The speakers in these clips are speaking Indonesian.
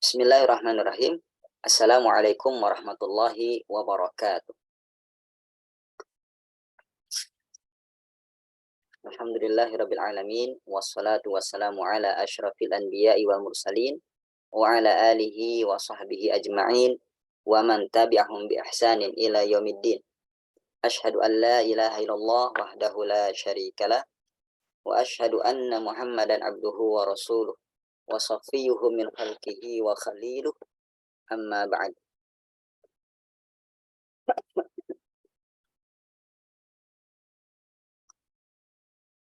Bismillahirrahmanirrahim. Assalamualaikum warahmatullahi wabarakatuh. Alhamdulillahirabbil alamin wassalatu wassalamu ala asyrafil anbiya'i wal mursalin wa ala alihi wa sahbihi ajma'in wa man tabi'ahum bi ihsanin ila yaumiddin. Asyhadu an la ilaha illallah wahdahu la syarikalah wa asyhadu anna Muhammadan abduhu wa rasuluh wa saffiyuhu min khalqihi wa khaliluh, amma ba'd.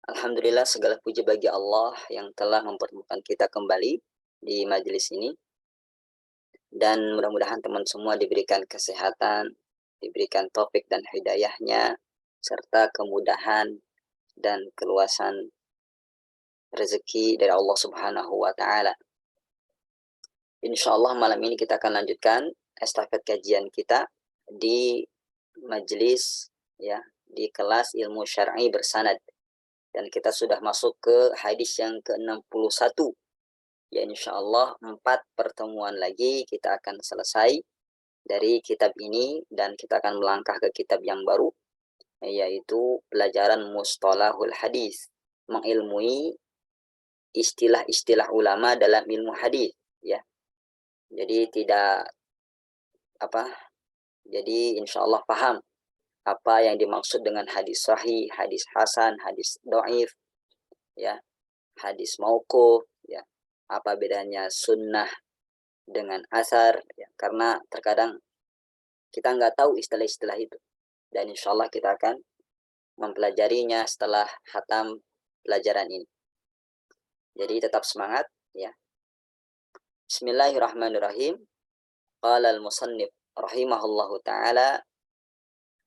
Alhamdulillah, segala puji bagi Allah yang telah mempertemukan kita kembali di majelis ini. Dan mudah-mudahan teman semua diberikan kesehatan, diberikan taufik dan hidayahnya, serta kemudahan dan keluasan rezeki dari Allah Subhanahu wa Ta'ala. Insya Allah malam ini kita akan lanjutkan estafet kajian kita di majelis, ya, di kelas ilmu syar'i bersanad. Dan kita sudah masuk ke hadis yang ke-61. Ya, insya Allah 4 pertemuan lagi kita akan selesai dari kitab ini. Dan kita akan melangkah ke kitab yang baru, yaitu pelajaran mustalahul hadis, mengilmui istilah-istilah ulama dalam ilmu hadis, ya. Jadi jadi insya Allah paham apa yang dimaksud dengan hadis sahih, hadis hasan, hadis dhaif, ya, hadis mauquf, ya. Apa bedanya sunnah dengan asar, ya. Karena terkadang kita nggak tahu istilah-istilah itu. Dan insya Allah kita akan mempelajarinya setelah khatam pelajaran ini. Jadi tetap semangat, ya. Bismillahirrahmanirrahim. Qala al-musannif rahimahullahu ta'ala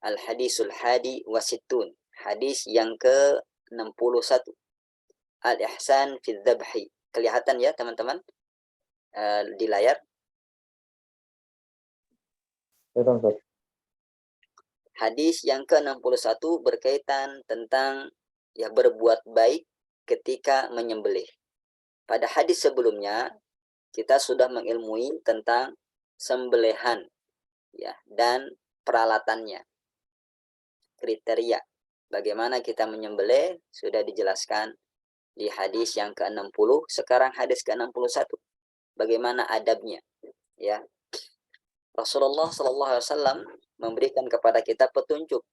al-hadisul hadi wa sittun. Hadis yang ke-61. Al-ihsan fi dzabhi. Kelihatan ya teman-teman di layar? Hadis yang ke-61 berkaitan tentang, ya, berbuat baik ketika menyembelih. Pada hadis sebelumnya kita sudah mengilmui tentang sembelihan, ya, dan peralatannya. Kriteria bagaimana kita menyembelih sudah dijelaskan di hadis yang ke-60. Sekarang hadis ke-61. Bagaimana adabnya, ya. Rasulullah SAW memberikan kepada kita petunjuk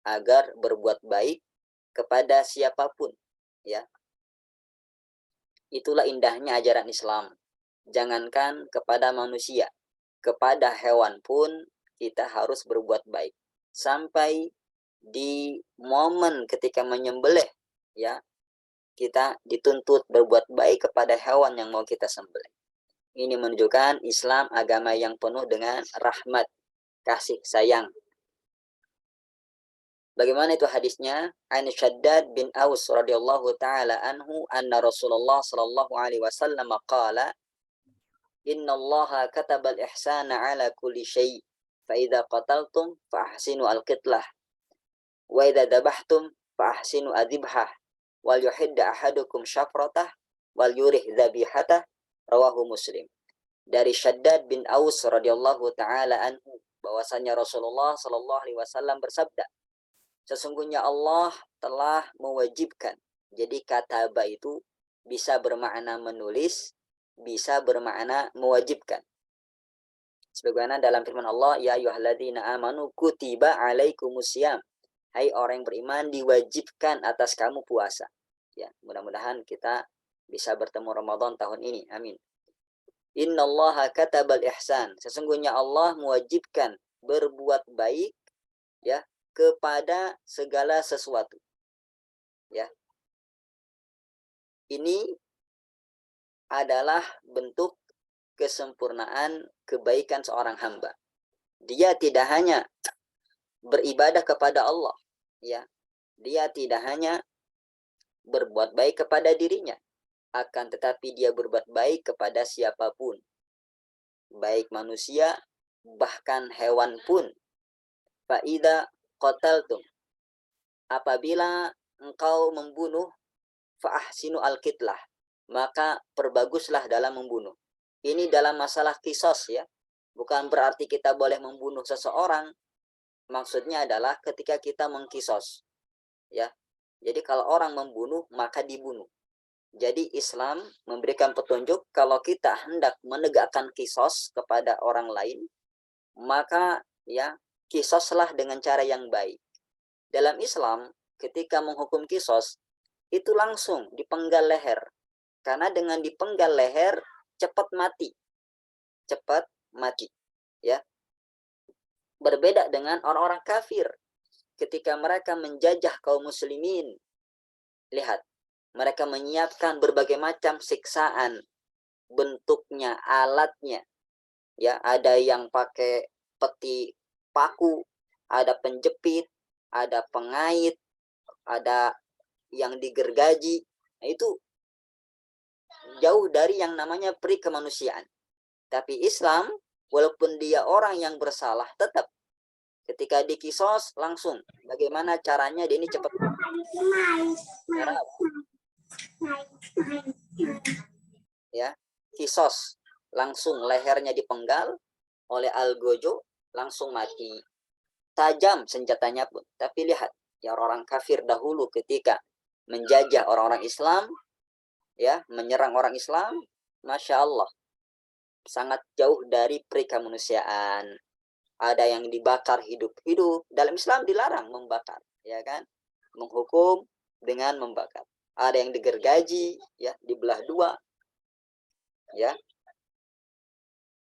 agar berbuat baik kepada siapapun, ya. Itulah indahnya ajaran Islam. Jangankan kepada manusia, kepada hewan pun kita harus berbuat baik. Sampai di momen ketika menyembelih, ya, kita dituntut berbuat baik kepada hewan yang mau kita sembelih. Ini menunjukkan Islam agama yang penuh dengan rahmat, kasih sayang. Bagaimana itu hadisnya? An Shaddad bin Aus radhiyallahu taala anhu anna Rasulullah sallallahu alaihi wasallam qala innallaha katabal ihsana ala kulli syai' fa idza qataltum fa ahsinu al-qitlah wa idza dabahtum fa ahsinu adhibhah wal yuhidda ahadukum syafratah wal yurih dzabihatah. Rawahu Muslim. Dari Shaddad bin Aus radhiyallahu taala anhu bahwasanya Rasulullah sallallahu alaihi wasallam bersabda, sesungguhnya Allah telah mewajibkan. Jadi kataba itu bisa bermakna menulis, bisa bermakna mewajibkan. Sebagaimana dalam firman Allah, ya ayyuhalladzina amanu kutiba alaikumusiyam. Hai orang yang beriman, diwajibkan atas kamu puasa. Ya, mudah-mudahan kita bisa bertemu Ramadan tahun ini. Amin. Innallaha katabal ihsan. Sesungguhnya Allah mewajibkan berbuat baik, ya, kepada segala sesuatu. Ya. Ini adalah bentuk kesempurnaan kebaikan seorang hamba. Dia tidak hanya beribadah kepada Allah, ya. Dia tidak hanya berbuat baik kepada dirinya, akan tetapi dia berbuat baik kepada siapapun, baik manusia, bahkan hewan pun. Fa'idha qataltum, apabila engkau membunuh, fa'ahsinu al-qitlah, maka perbaguslah dalam membunuh. Ini dalam masalah kisos ya. Bukan berarti kita boleh membunuh seseorang. Maksudnya adalah ketika kita mengkisos. Ya. Jadi kalau orang membunuh, maka dibunuh. Jadi Islam memberikan petunjuk kalau kita hendak menegakkan kisos kepada orang lain, maka ya kisoslah dengan cara yang baik. Dalam Islam, ketika menghukum kisos, itu langsung dipenggal leher. Karena dengan dipenggal leher, cepat mati. Cepat mati. Ya. Berbeda dengan orang-orang kafir. Ketika mereka menjajah kaum muslimin, lihat, mereka menyiapkan berbagai macam siksaan, bentuknya, alatnya. Ya, ada yang pakai peti paku, ada penjepit, ada pengait, ada yang digergaji. Nah, itu jauh dari yang namanya peri kemanusiaan. Tapi Islam, walaupun dia orang yang bersalah, tetap ketika dikisos langsung. Bagaimana caranya dia ini cepat. Cara ya, kisos langsung lehernya dipenggal oleh algojo, langsung mati. Tajam senjatanya pun. Tapi lihat, ya orang kafir dahulu ketika menjajah orang-orang Islam, ya menyerang orang Islam, masya Allah, sangat jauh dari perikemanusiaan. Ada yang dibakar hidup-hidup. Dalam Islam dilarang membakar, ya kan? Menghukum dengan membakar. Ada yang digergaji, ya dibelah dua, ya.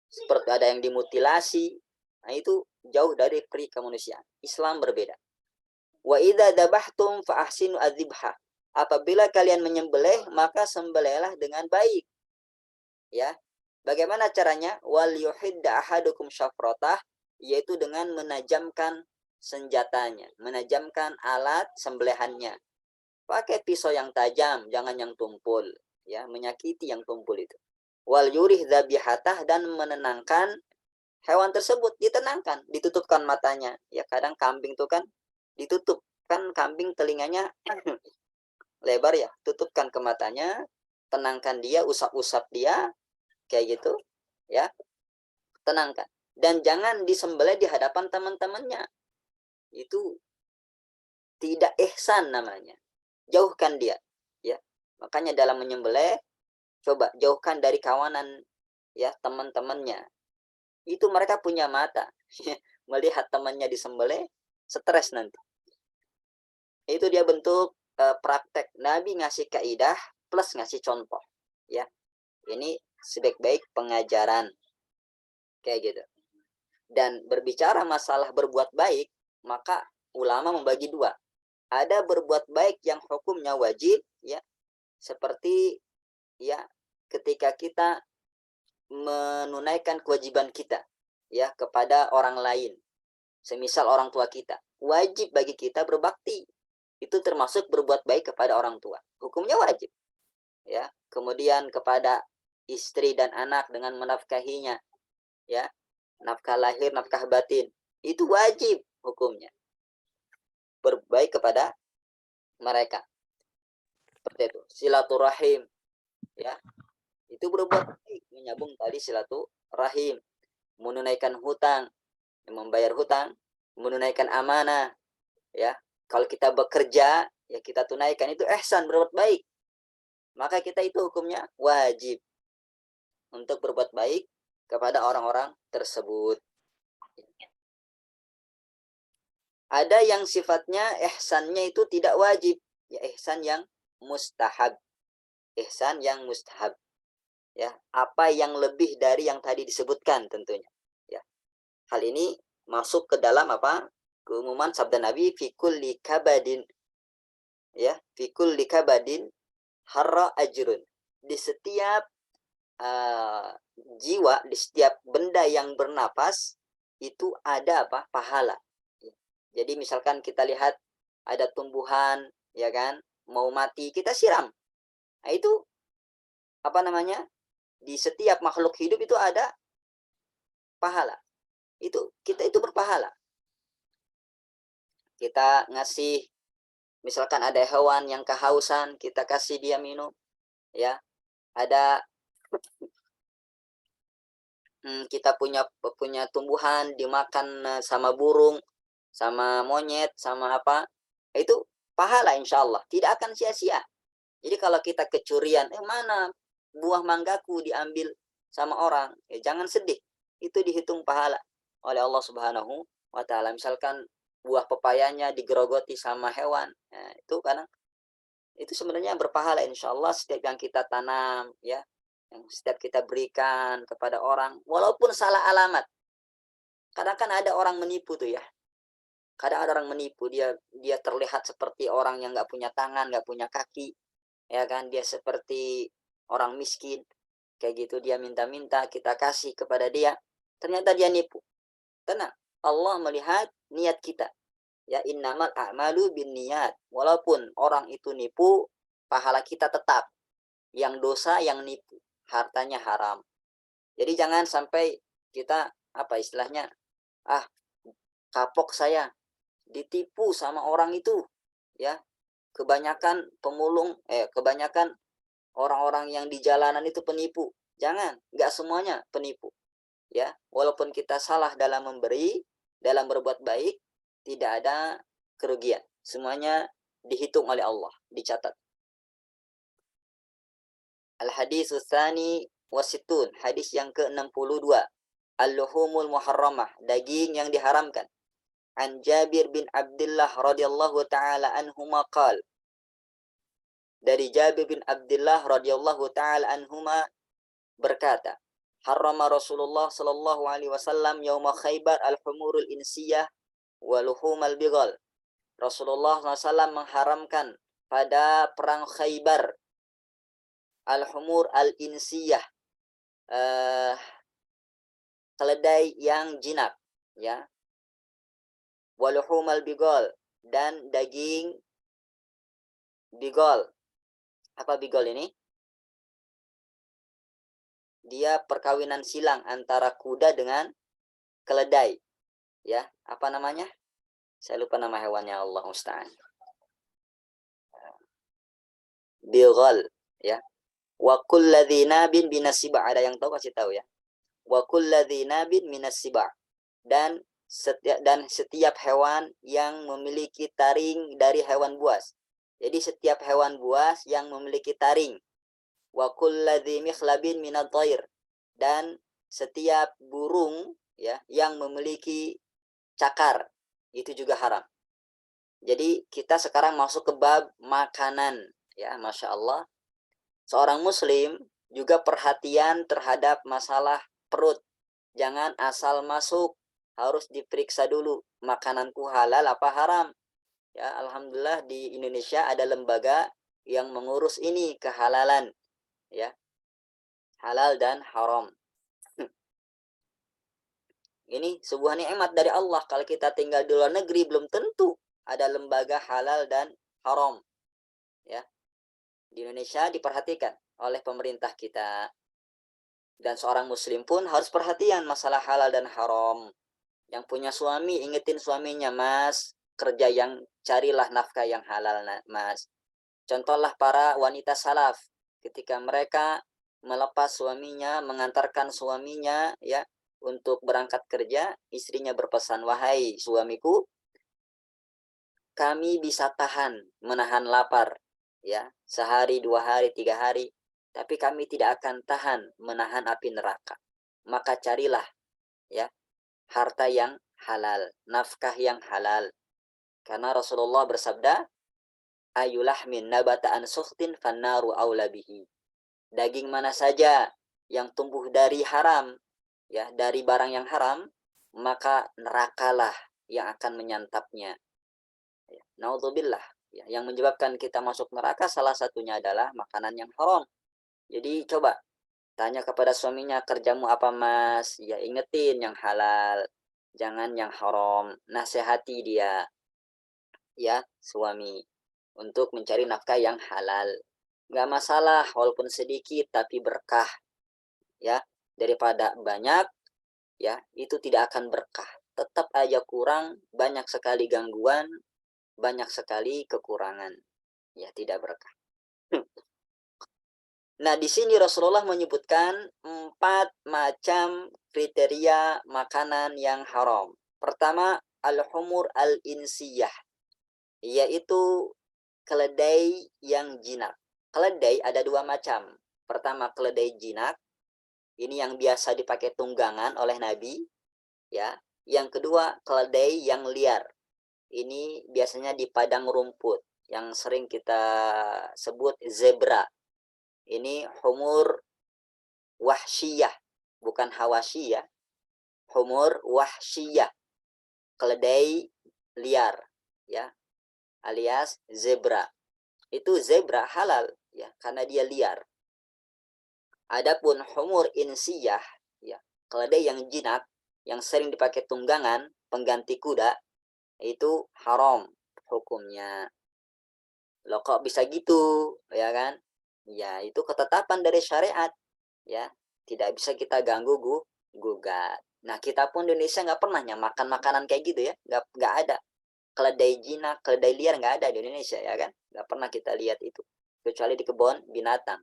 Seperti ada yang dimutilasi. Nah, itu jauh dari perikemanusiaan. Islam berbeda. Wa idza dabahtum fa ahsinu adzibha. Apabila kalian menyembelih, maka sembelihlah dengan baik. Ya. Bagaimana caranya? Wal yuhidda ahadukum syafratah, yaitu dengan menajamkan senjatanya, menajamkan alat sembelihannya. Pakai pisau yang tajam, jangan yang tumpul, ya, menyakiti yang tumpul itu. Wal yurih dzabihatah, dan menenangkan hewan tersebut, ditenangkan, ditutupkan matanya. Ya kadang kambing tuh kan ditutup, kan kambing telinganya lebar ya, tutupkan ke matanya, tenangkan dia, usap-usap dia, kayak gitu, ya, tenangkan. Dan jangan disembelih di hadapan teman-temannya. Itu tidak ihsan namanya. Jauhkan dia, ya. Makanya dalam menyembelih, coba jauhkan dari kawanan, ya, teman-temannya. Itu mereka punya mata. Melihat temannya disembelih, stres nanti. Itu dia bentuk praktek. Nabi ngasih kaidah plus ngasih contoh, ya. Ini sebaik-baik pengajaran, kayak gitu. Dan berbicara masalah berbuat baik, maka ulama membagi dua. Ada berbuat baik yang hukumnya wajib, ya, seperti ya ketika kita menunaikan kewajiban kita, ya, kepada orang lain. Semisal orang tua kita, wajib bagi kita berbakti. Itu termasuk berbuat baik kepada orang tua. Hukumnya wajib. Ya, kemudian kepada istri dan anak dengan menafkahinya, ya, nafkah lahir, nafkah batin, itu wajib hukumnya. Berbaik kepada mereka. Seperti itu. Silaturahim, ya, itu berbuat baik, menyambung tadi silaturahim, menunaikan hutang, membayar hutang, menunaikan amanah, ya. Kalau kita bekerja, ya kita tunaikan, itu ihsan, berbuat baik. Maka kita itu hukumnya wajib untuk berbuat baik kepada orang-orang tersebut. Ada yang sifatnya ihsannya itu tidak wajib, ya ihsan yang mustahab. Ihsan yang mustahab. Ya, apa yang lebih dari yang tadi disebutkan tentunya. Ya. Hal ini masuk ke dalam apa? Keumuman sabda Nabi, fikul likabadin, ya, fikul likabadin harra ajrun. Di setiap jiwa, di setiap benda yang bernapas itu ada apa? Pahala. Jadi misalkan kita lihat ada tumbuhan, ya kan, mau mati, kita siram. Nah, itu apa namanya? Di setiap makhluk hidup itu ada pahala. Itu kita itu berpahala. Kita ngasih, misalkan ada hewan yang kehausan, kita kasih dia minum, ya. Ada kita punya tumbuhan dimakan sama burung, sama monyet, sama apa, itu pahala insya Allah, tidak akan sia-sia. Jadi kalau kita kecurian, mana buah manggaku diambil sama orang, jangan sedih. Itu dihitung pahala oleh Allah Subhanahu wa taala. Misalkan buah pepayanya digerogoti sama hewan, nah, itu kadang itu sebenarnya berpahala insya Allah setiap yang kita tanam, ya, yang setiap kita berikan kepada orang, walaupun salah alamat. Kadang kan ada orang menipu tuh ya. Kadang ada orang menipu, dia terlihat seperti orang yang nggak punya tangan, nggak punya kaki, ya kan, dia seperti orang miskin, kayak gitu, dia minta-minta kita kasih kepada dia, ternyata dia nipu. Tenang, Allah melihat niat kita, ya, innamal a'malu bin niat, walaupun orang itu nipu, pahala kita tetap, yang dosa yang nipu, hartanya haram. Jadi jangan sampai kita apa istilahnya, kapok saya ditipu sama orang itu, ya. Kebanyakan orang-orang yang di jalanan itu penipu. Jangan, nggak semuanya penipu, ya. Walaupun kita salah dalam memberi, dalam berbuat baik, tidak ada kerugian. Semuanya dihitung oleh Allah, dicatat. Al-hadis tsani wasitun, hadis yang ke-62. Al-luhumul muharramah, daging yang diharamkan. An Jabir bin Abdullah radhiyallahu taala anhuma qala, dari Jabir bin Abdullah radhiyallahu taala anhuma berkata, harrama Rasulullah sallallahu alaihi wasallam yauma Khaibar al-humurul insiyah wa luhumal bighal. Rasulullah SAW mengharamkan pada perang Khaibar al-humur al-insiyah, keledai yang jinak, ya, wa luhumal bighal, dan daging bigol. Apa bigol ini? Dia perkawinan silang antara kuda dengan keledai, ya. Apa namanya? Saya lupa nama hewannya, Allah musta'an. Bigol, ya. Wa kulladzi nabin binasiba, ada yang tahu kasih tahu ya. Wa kulladzi nabin minasiba, dan setiap hewan yang memiliki taring dari hewan buas. Jadi setiap hewan buas yang memiliki taring. Wa kulladzi mikhlabin minadh-dhair, dan setiap burung, ya, yang memiliki cakar, itu juga haram. Jadi kita sekarang masuk ke bab makanan, ya. Masya Allah, seorang muslim juga perhatian terhadap masalah perut. Jangan asal masuk, harus diperiksa dulu, makananku halal apa haram, ya. Alhamdulillah di Indonesia ada lembaga yang mengurus ini, kehalalan, ya, halal dan haram. Ini sebuah nikmat dari Allah. Kalau kita tinggal di luar negeri, belum tentu ada lembaga halal dan haram, ya. Di Indonesia diperhatikan oleh pemerintah kita, dan seorang muslim pun harus perhatian masalah halal dan haram. Yang punya suami, ingetin suaminya, mas, kerja yang, carilah nafkah yang halal, mas. Contohlah para wanita salaf, ketika mereka melepas suaminya, mengantarkan suaminya, ya, untuk berangkat kerja, istrinya berpesan, wahai suamiku, kami bisa tahan, menahan lapar, ya, sehari, 2 hari, 3 hari, tapi kami tidak akan tahan menahan api neraka. Maka carilah, ya, harta yang halal, nafkah yang halal. Karena Rasulullah bersabda, ayulahmin nabata an sukhtin fannaru aula bihi. Daging mana saja yang tumbuh dari haram, ya, dari barang yang haram, maka nerakalah yang akan menyantapnya. Ya, naudzubillah, ya, yang menyebabkan kita masuk neraka salah satunya adalah makanan yang haram. Jadi coba tanya kepada suaminya, kerjamu apa mas? Ya, ingetin yang halal, jangan yang haram. Nasihati dia, ya, suami, untuk mencari nafkah yang halal. Nggak masalah walaupun sedikit tapi berkah, ya, daripada banyak, ya, itu tidak akan berkah. Tetap aja kurang, banyak sekali gangguan, banyak sekali kekurangan, ya, tidak berkah. Nah, di sini Rasulullah menyebutkan macam kriteria makanan yang haram. Pertama, al-humur al-insiyah, yaitu keledai yang jinak. Keledai ada dua macam. Pertama, keledai jinak. Ini yang biasa dipakai tunggangan oleh Nabi. Ya. Yang kedua, keledai yang liar. Ini biasanya di padang rumput, yang sering kita sebut zebra. Ini humur wahsyiyah, bukan hawasyiyah. Humur wahsyiyah, keledai liar, ya, alias zebra. Itu zebra halal, ya, karena dia liar. Adapun humur insiyah, ya, keledai yang jinak, yang sering dipakai tunggangan, pengganti kuda, itu haram hukumnya. Loh kok bisa gitu, ya kan? Ya, itu ketetapan dari syariat, ya. Tidak bisa kita ganggu gugat. Nah, kita pun di Indonesia nggak pernah makan makanan kayak gitu ya, nggak ada. Keledai jinak, keledai liar nggak ada di Indonesia, ya kan? Nggak pernah kita lihat itu, kecuali di kebun binatang.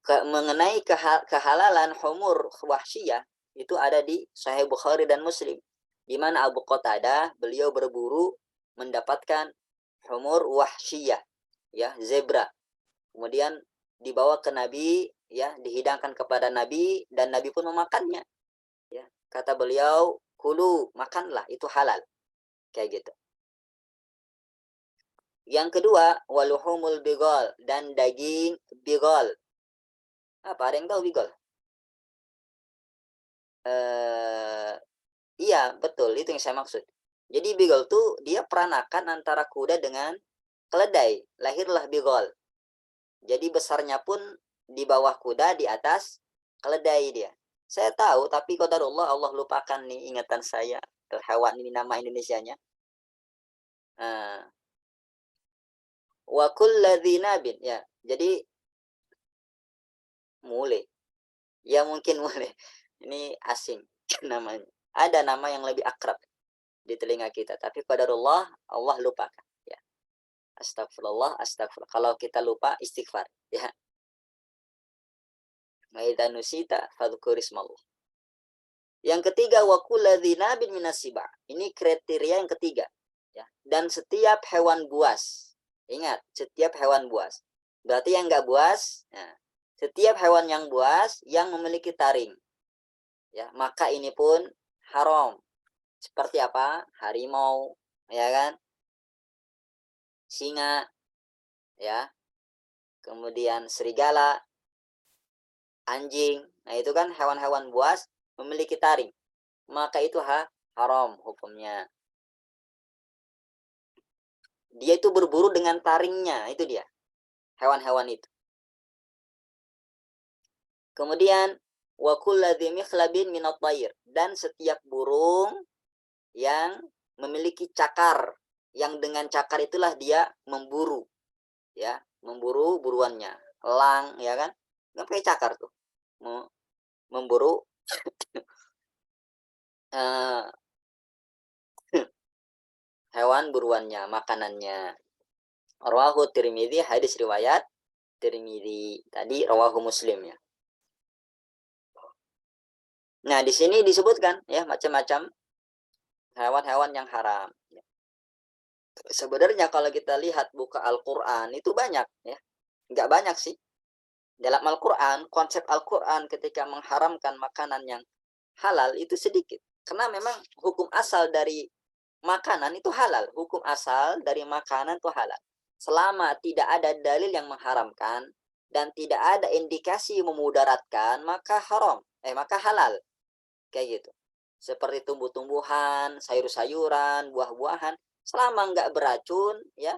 Mengenai kehalalan humur wahsyiyah itu ada di Sahih Bukhari dan Muslim, di mana Abu Qatadah beliau berburu mendapatkan humur wahsyiyah, ya, zebra. Kemudian dibawa ke Nabi, ya, dihidangkan kepada Nabi dan Nabi pun memakannya. Ya, kata beliau, kulu, makanlah, itu halal. Kayak gitu. Yang kedua, waluhumul bigol, dan daging bigol. Apa, ada yang tahu bigol? Iya, betul, itu yang saya maksud. Jadi bigol tuh dia peranakan antara kuda dengan keledai. Lahirlah bigol. Jadi besarnya pun di bawah kuda, di atas keledai dia. Saya tahu, tapi qadarullah, Allah lupakan nih ingatan saya. Hewan ini nama Indonesianya. Wa kulladzi nabin, ya. Jadi mulai. Ya mungkin mulai. Ini asing namanya. Ada nama yang lebih akrab di telinga kita, tapi qadarullah, Allah lupakan, ya. Astagfirullah, astagfirullah. Kalau kita lupa, istighfar, ya. Maida nusita fadhkurismallah. Yang ketiga, wa kulladzi nabin minasiba. Ini kriteria yang ketiga, ya. Dan setiap hewan buas. Ingat, setiap hewan buas. Berarti yang enggak buas, ya, setiap hewan yang buas yang memiliki taring, ya, maka ini pun haram. Seperti apa? Harimau, ya kan? Singa, ya. Kemudian serigala, anjing. Nah, itu kan hewan-hewan buas memiliki taring. Maka itu haram hukumnya. Dia itu berburu dengan taringnya, itu dia. Hewan-hewan itu. Kemudian wa kulladzi mikhlabin minat thair, dan setiap burung yang memiliki cakar, yang dengan cakar itulah dia memburu, ya, memburu buruannya. Elang, ya kan, nggak pakai cakar tuh, memburu hewan buruannya, makanannya. Rawahu Tirmidzi, hadis riwayat Tirmidzi. Tadi rawahu Muslim, ya. Nah, di sini disebutkan, ya, macam-macam hewan-hewan yang haram. Sebenarnya kalau kita lihat buka Al-Quran itu banyak, ya, nggak banyak sih. Dalam Al-Quran, konsep Al-Quran ketika mengharamkan makanan yang halal itu sedikit. Karena memang hukum asal dari makanan itu halal. Hukum asal dari makanan itu halal. Selama tidak ada dalil yang mengharamkan dan tidak ada indikasi memudaratkan, maka haram. Maka halal. Kayak gitu. Seperti tumbuh-tumbuhan, sayur-sayuran, buah-buahan, selama nggak beracun, ya,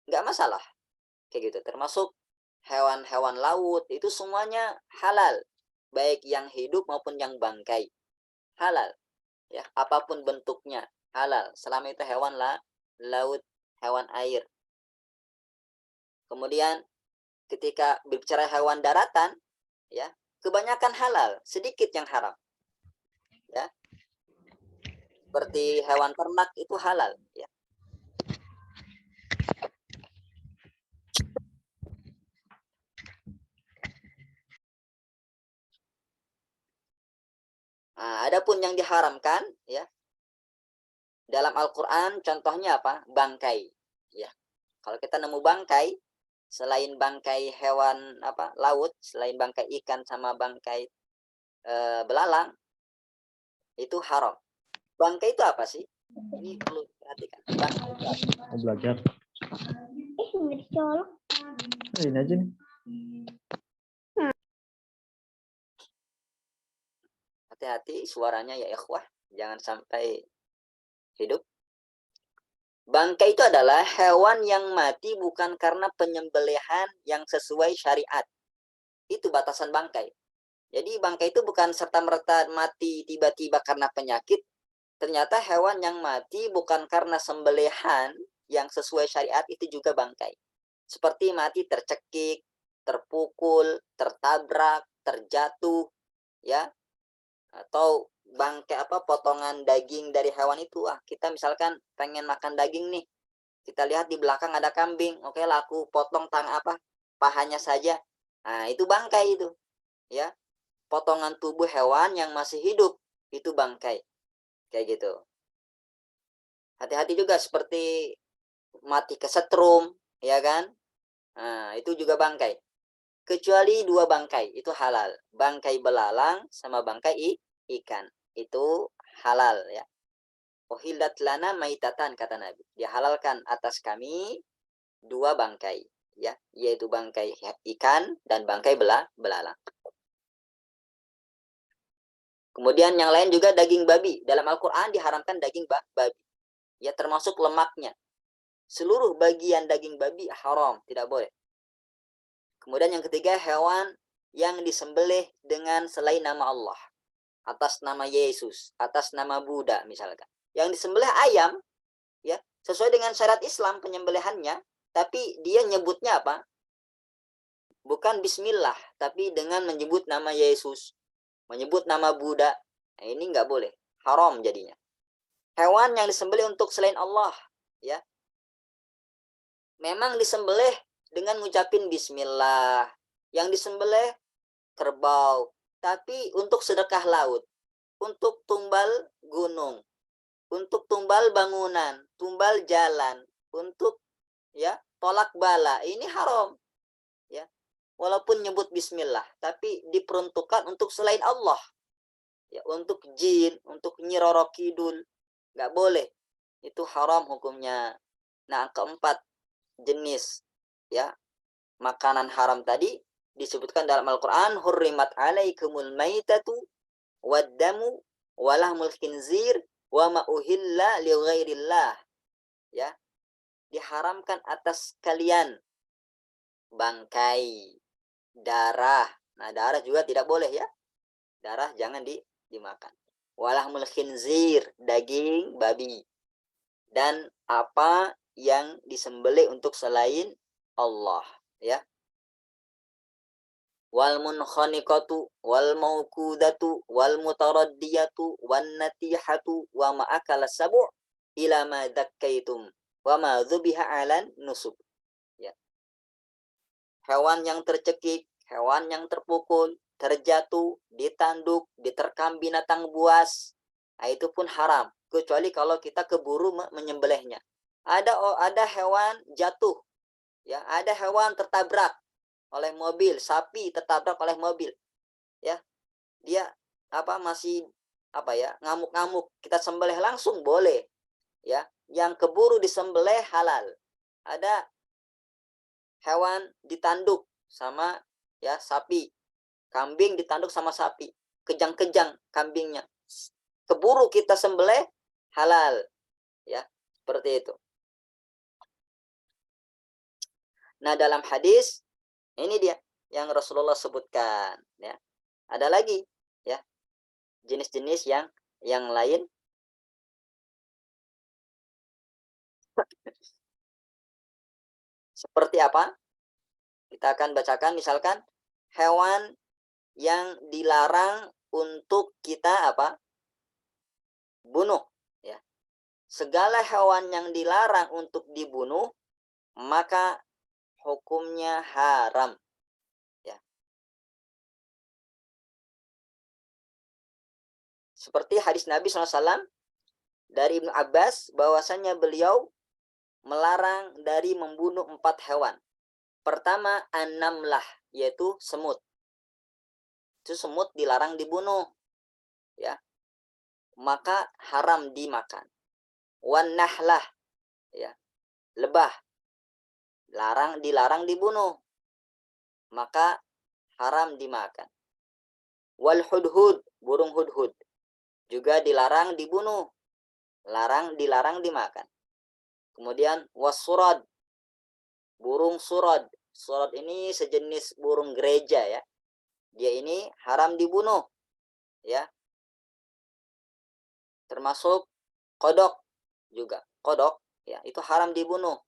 nggak masalah. Kayak gitu. Termasuk hewan-hewan laut, itu semuanya halal. Baik yang hidup maupun yang bangkai. Halal. Ya, apapun bentuknya, halal. Selama itu hewan laut, hewan air. Kemudian ketika berbicara hewan daratan, ya, kebanyakan halal, sedikit yang haram. Ya. Seperti hewan ternak itu halal, ya. adapun yang diharamkan ya dalam Al-Qur'an contohnya apa? Bangkai ya. Kalau kita nemu bangkai selain bangkai hewan apa laut, selain bangkai ikan sama bangkai belalang itu haram. Bangkai itu apa sih? Ini perlu diperhatikan. Bangkai itu apa? Mau belajar. Ini aja nih. Hati-hati suaranya ya ikhwah, jangan sampai hidup. Bangkai itu adalah hewan yang mati bukan karena penyembelihan yang sesuai syariat. Itu batasan bangkai. Jadi bangkai itu bukan serta-merta mati tiba-tiba karena penyakit. Ternyata hewan yang mati bukan karena sembelihan yang sesuai syariat itu juga bangkai. Seperti mati tercekik, terpukul, tertabrak, terjatuh, ya, atau bangkai apa potongan daging dari hewan itu. Kita misalkan pengen makan daging nih, kita lihat di belakang ada kambing, oke lah aku potong pahanya saja. Nah itu bangkai itu ya, potongan tubuh hewan yang masih hidup itu bangkai kayak gitu. Hati-hati juga seperti mati kesetrum ya kan, nah itu juga bangkai. Kecuali dua bangkai itu halal, bangkai belalang sama bangkai ikan itu halal ya. Uhillat lana maitatan kata Nabi, dihalalkan atas kami dua bangkai ya, yaitu bangkai ikan dan bangkai belalang. Kemudian yang lain juga daging babi. Dalam Al-Qur'an diharamkan daging babi ya, termasuk lemaknya. Seluruh bagian daging babi haram, tidak boleh. Kemudian yang ketiga, hewan yang disembelih dengan selain nama Allah, atas nama Yesus, atas nama Buddha misalkan. Yang disembelih ayam ya, sesuai dengan syariat Islam penyembelihannya, tapi dia nyebutnya apa? Bukan bismillah, tapi dengan menyebut nama Yesus, menyebut nama Buddha. Nah, ini nggak boleh, haram jadinya. Hewan yang disembelih untuk selain Allah ya, memang disembelih dengan ngucapin bismillah. Yang disembelih kerbau, tapi untuk sedekah laut, untuk tumbal gunung, untuk tumbal bangunan, tumbal jalan, untuk ya tolak bala, ini haram ya. Walaupun nyebut bismillah, tapi diperuntukkan untuk selain Allah ya, untuk jin, untuk Nyi Roro Kidul, nggak boleh, itu haram hukumnya. Nah keempat jenis ya makanan haram tadi disebutkan dalam Al-Quran, hurrimat alaikumul maitatu waddamu walahmul khinzir wa ma uhilla li ghairillah ya, diharamkan atas kalian bangkai, darah. Nah darah juga tidak boleh ya, darah jangan dimakan. Walahmul khinzir, daging babi, dan apa yang disembelih untuk selain Allah ya. Wal munkhaniqatu wal mauqudatu wal mutaraddiyatu wan natihatu wa ma akala sabu' ila ma dakkaitum wa ma dzubiha 'alan nusub ya. Hewan yang tercekik, hewan yang terpukul, terjatuh, ditanduk, diterkam binatang buas, nah itu pun haram kecuali kalau kita keburu menyembelihnya. Ada hewan jatuh ya, ada hewan tertabrak oleh mobil, sapi tertabrak oleh mobil ya, dia masih ngamuk-ngamuk, kita sembelih langsung boleh ya. Yang keburu disembelih halal. Ada hewan ditanduk sama ya sapi, kambing ditanduk sama sapi, kejang-kejang kambingnya, keburu kita sembelih halal ya, seperti itu. Nah dalam hadis ini dia yang Rasulullah sebutkan ya. Ada lagi ya jenis-jenis yang lain. Seperti apa? Kita akan bacakan misalkan hewan yang dilarang untuk kita bunuh ya. Segala hewan yang dilarang untuk dibunuh maka hukumnya haram ya. Seperti hadis Nabi SAW dari Ibnu Abbas bahwasanya beliau melarang dari membunuh 4 hewan. Pertama, an-namlah, yaitu semut. Itu semut dilarang dibunuh, ya. Maka haram dimakan. Wan nahlah, ya. Lebah. Dilarang dibunuh. Maka haram dimakan. Wal hudhud, burung hudhud. Juga dilarang dibunuh. Dilarang dimakan. Kemudian wasurad, burung surad. Surad ini sejenis burung gereja, ya. Dia ini haram dibunuh, ya. Termasuk kodok juga. Kodok, ya, itu haram dibunuh.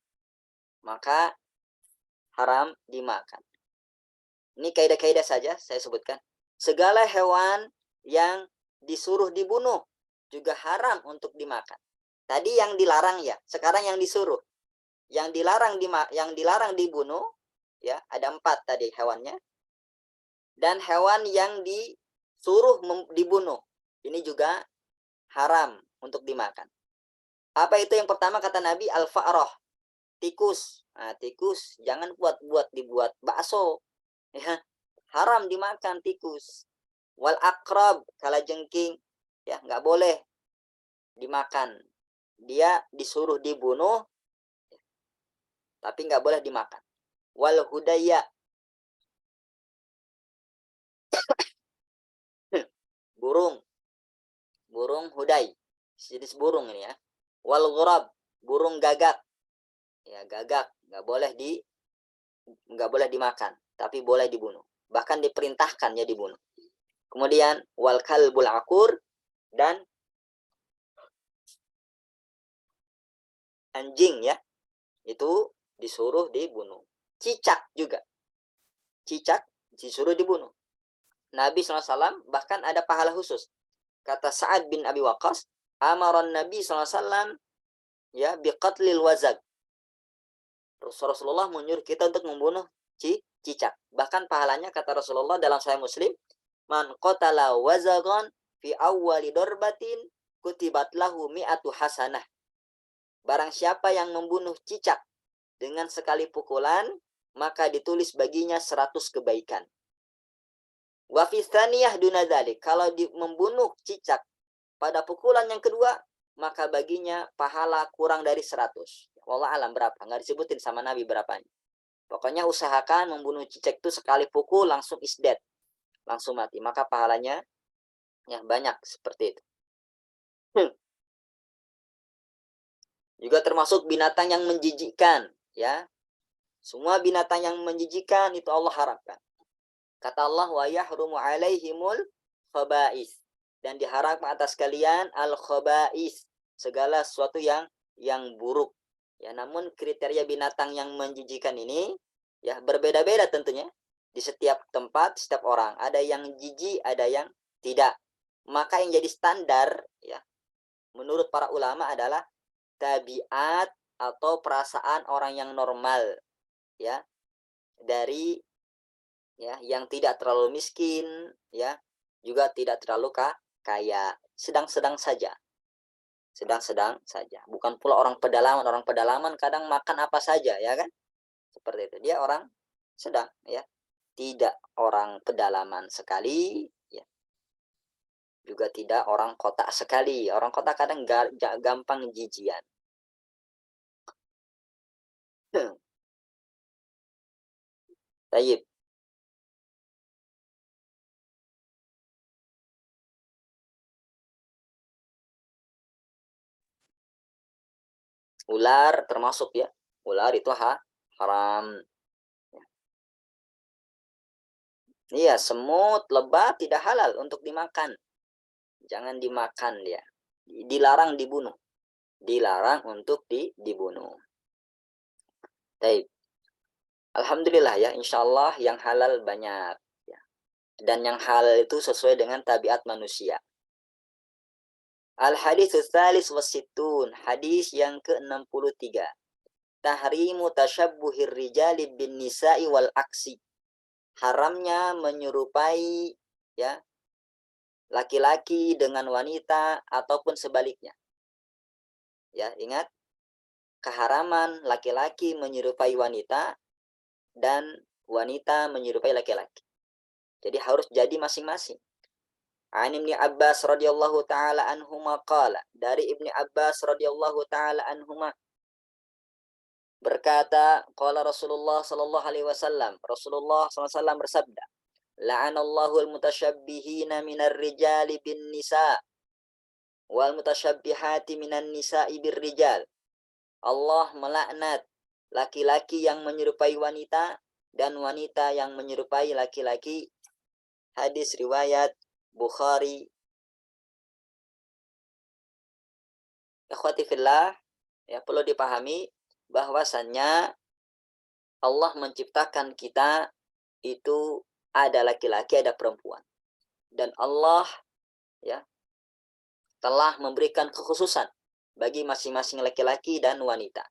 Maka haram dimakan. Ini kaidah-kaidah saja saya sebutkan. Segala hewan yang disuruh dibunuh juga haram untuk dimakan. Tadi yang dilarang, ya, sekarang yang disuruh. Yang dilarang dibunuh, ya, ada 4 tadi hewannya. Dan hewan yang disuruh dibunuh, ini juga haram untuk dimakan. Apa itu yang pertama kata Nabi? Al-fa'rah, tikus. Nah, tikus jangan dibuat bakso, ya. Haram dimakan tikus. Wal akrab, kalajengking, ya, nggak boleh dimakan. Dia disuruh dibunuh, tapi nggak boleh dimakan. Wal hudaya, burung hudai, jenis burung ini, ya. Wal ghurab, burung gagak, ya, gagak nggak boleh dimakan, tapi boleh dibunuh. Bahkan diperintahkan, ya, dibunuh. Kemudian wal kalbul akur, dan anjing, ya, itu disuruh dibunuh. Cicak juga, cicak disuruh dibunuh. Nabi SAW bahkan ada pahala khusus. Kata Sa'ad bin Abi Waqqas, amaran Nabi SAW, ya, biqatlil wazag. Rasulullah menyuruh kita untuk membunuh cicak. Bahkan pahalanya kata Rasulullah dalam Sahih Muslim, man qatala wazagan fi awwali darbatin kutibat lahu mi'atu hasanah. Barang siapa yang membunuh cicak dengan sekali pukulan, maka ditulis baginya 100 kebaikan. Wa fi tsaniyah duna dzalik, kalau membunuh cicak pada pukulan yang kedua, maka baginya pahala kurang dari 100. Wallah alam berapa, nggak disebutin sama Nabi berapanya. Pokoknya usahakan membunuh cicak itu sekali pukul langsung is dead, langsung mati, maka pahalanya, ya, banyak seperti itu. Juga termasuk binatang yang menjijikkan, ya. Semua binatang yang menjijikkan itu Allah haramkan. Kata Allah, wa yahrumu alaihimul khaba'is, dan diharamkan atas kalian al khaba'is, segala sesuatu yang buruk, ya. Namun kriteria binatang yang menjijikkan ini, ya, berbeda-beda tentunya di setiap tempat, setiap orang. Ada yang jijik, ada yang tidak. Maka yang jadi standar, ya, menurut para ulama adalah tabiat atau perasaan orang yang normal, ya, dari, ya, yang tidak terlalu miskin, ya, juga tidak terlalu kaya, sedang-sedang saja. Sedang-sedang saja. Bukan pula orang pedalaman kadang makan apa saja, ya kan? Seperti itu. Dia orang sedang, ya. Tidak orang pedalaman sekali, ya. Juga tidak orang kota sekali. Orang kota kadang gampang jijian. Tayyib. Ular termasuk, ya. Ular itu haram. Iya, semut, lebah tidak halal untuk dimakan. Jangan dimakan dia. Dilarang dibunuh. Dilarang untuk dibunuh. Baik. Alhamdulillah, ya, insyaallah yang halal banyak, ya. Dan yang halal itu sesuai dengan tabiat manusia. Al-hadits tsalis wasittun, hadis yang ke-63. Tahrimu tasyabbuhir rijali bin nisa'i wal aksi. Haramnya menyerupai, ya, laki-laki dengan wanita ataupun sebaliknya. Ya, ingat keharaman laki-laki menyerupai wanita dan wanita menyerupai laki-laki. Jadi harus jadi masing-masing. An Ibni Abbas radhiyallahu taala anhuma qala, dari Ibni Abbas radhiyallahu taala anhuma berkata, qala Rasulullah sallallahu alaihi wasallam, Rasulullah sallallahu alaihi wasallam bersabda, la'anallahu al-mutasyabbihina minar rijali bin nisa wal mutasyabbihati minan nisa'i bir rijal. Allah melaknat laki-laki yang menyerupai wanita dan wanita yang menyerupai laki-laki. Hadis riwayat Bukhari. Ikhwati fillah, ya perlu dipahami bahwasannya Allah menciptakan kita itu ada laki-laki, ada perempuan. Dan Allah ya telah memberikan kekhususan bagi masing-masing laki-laki dan wanita.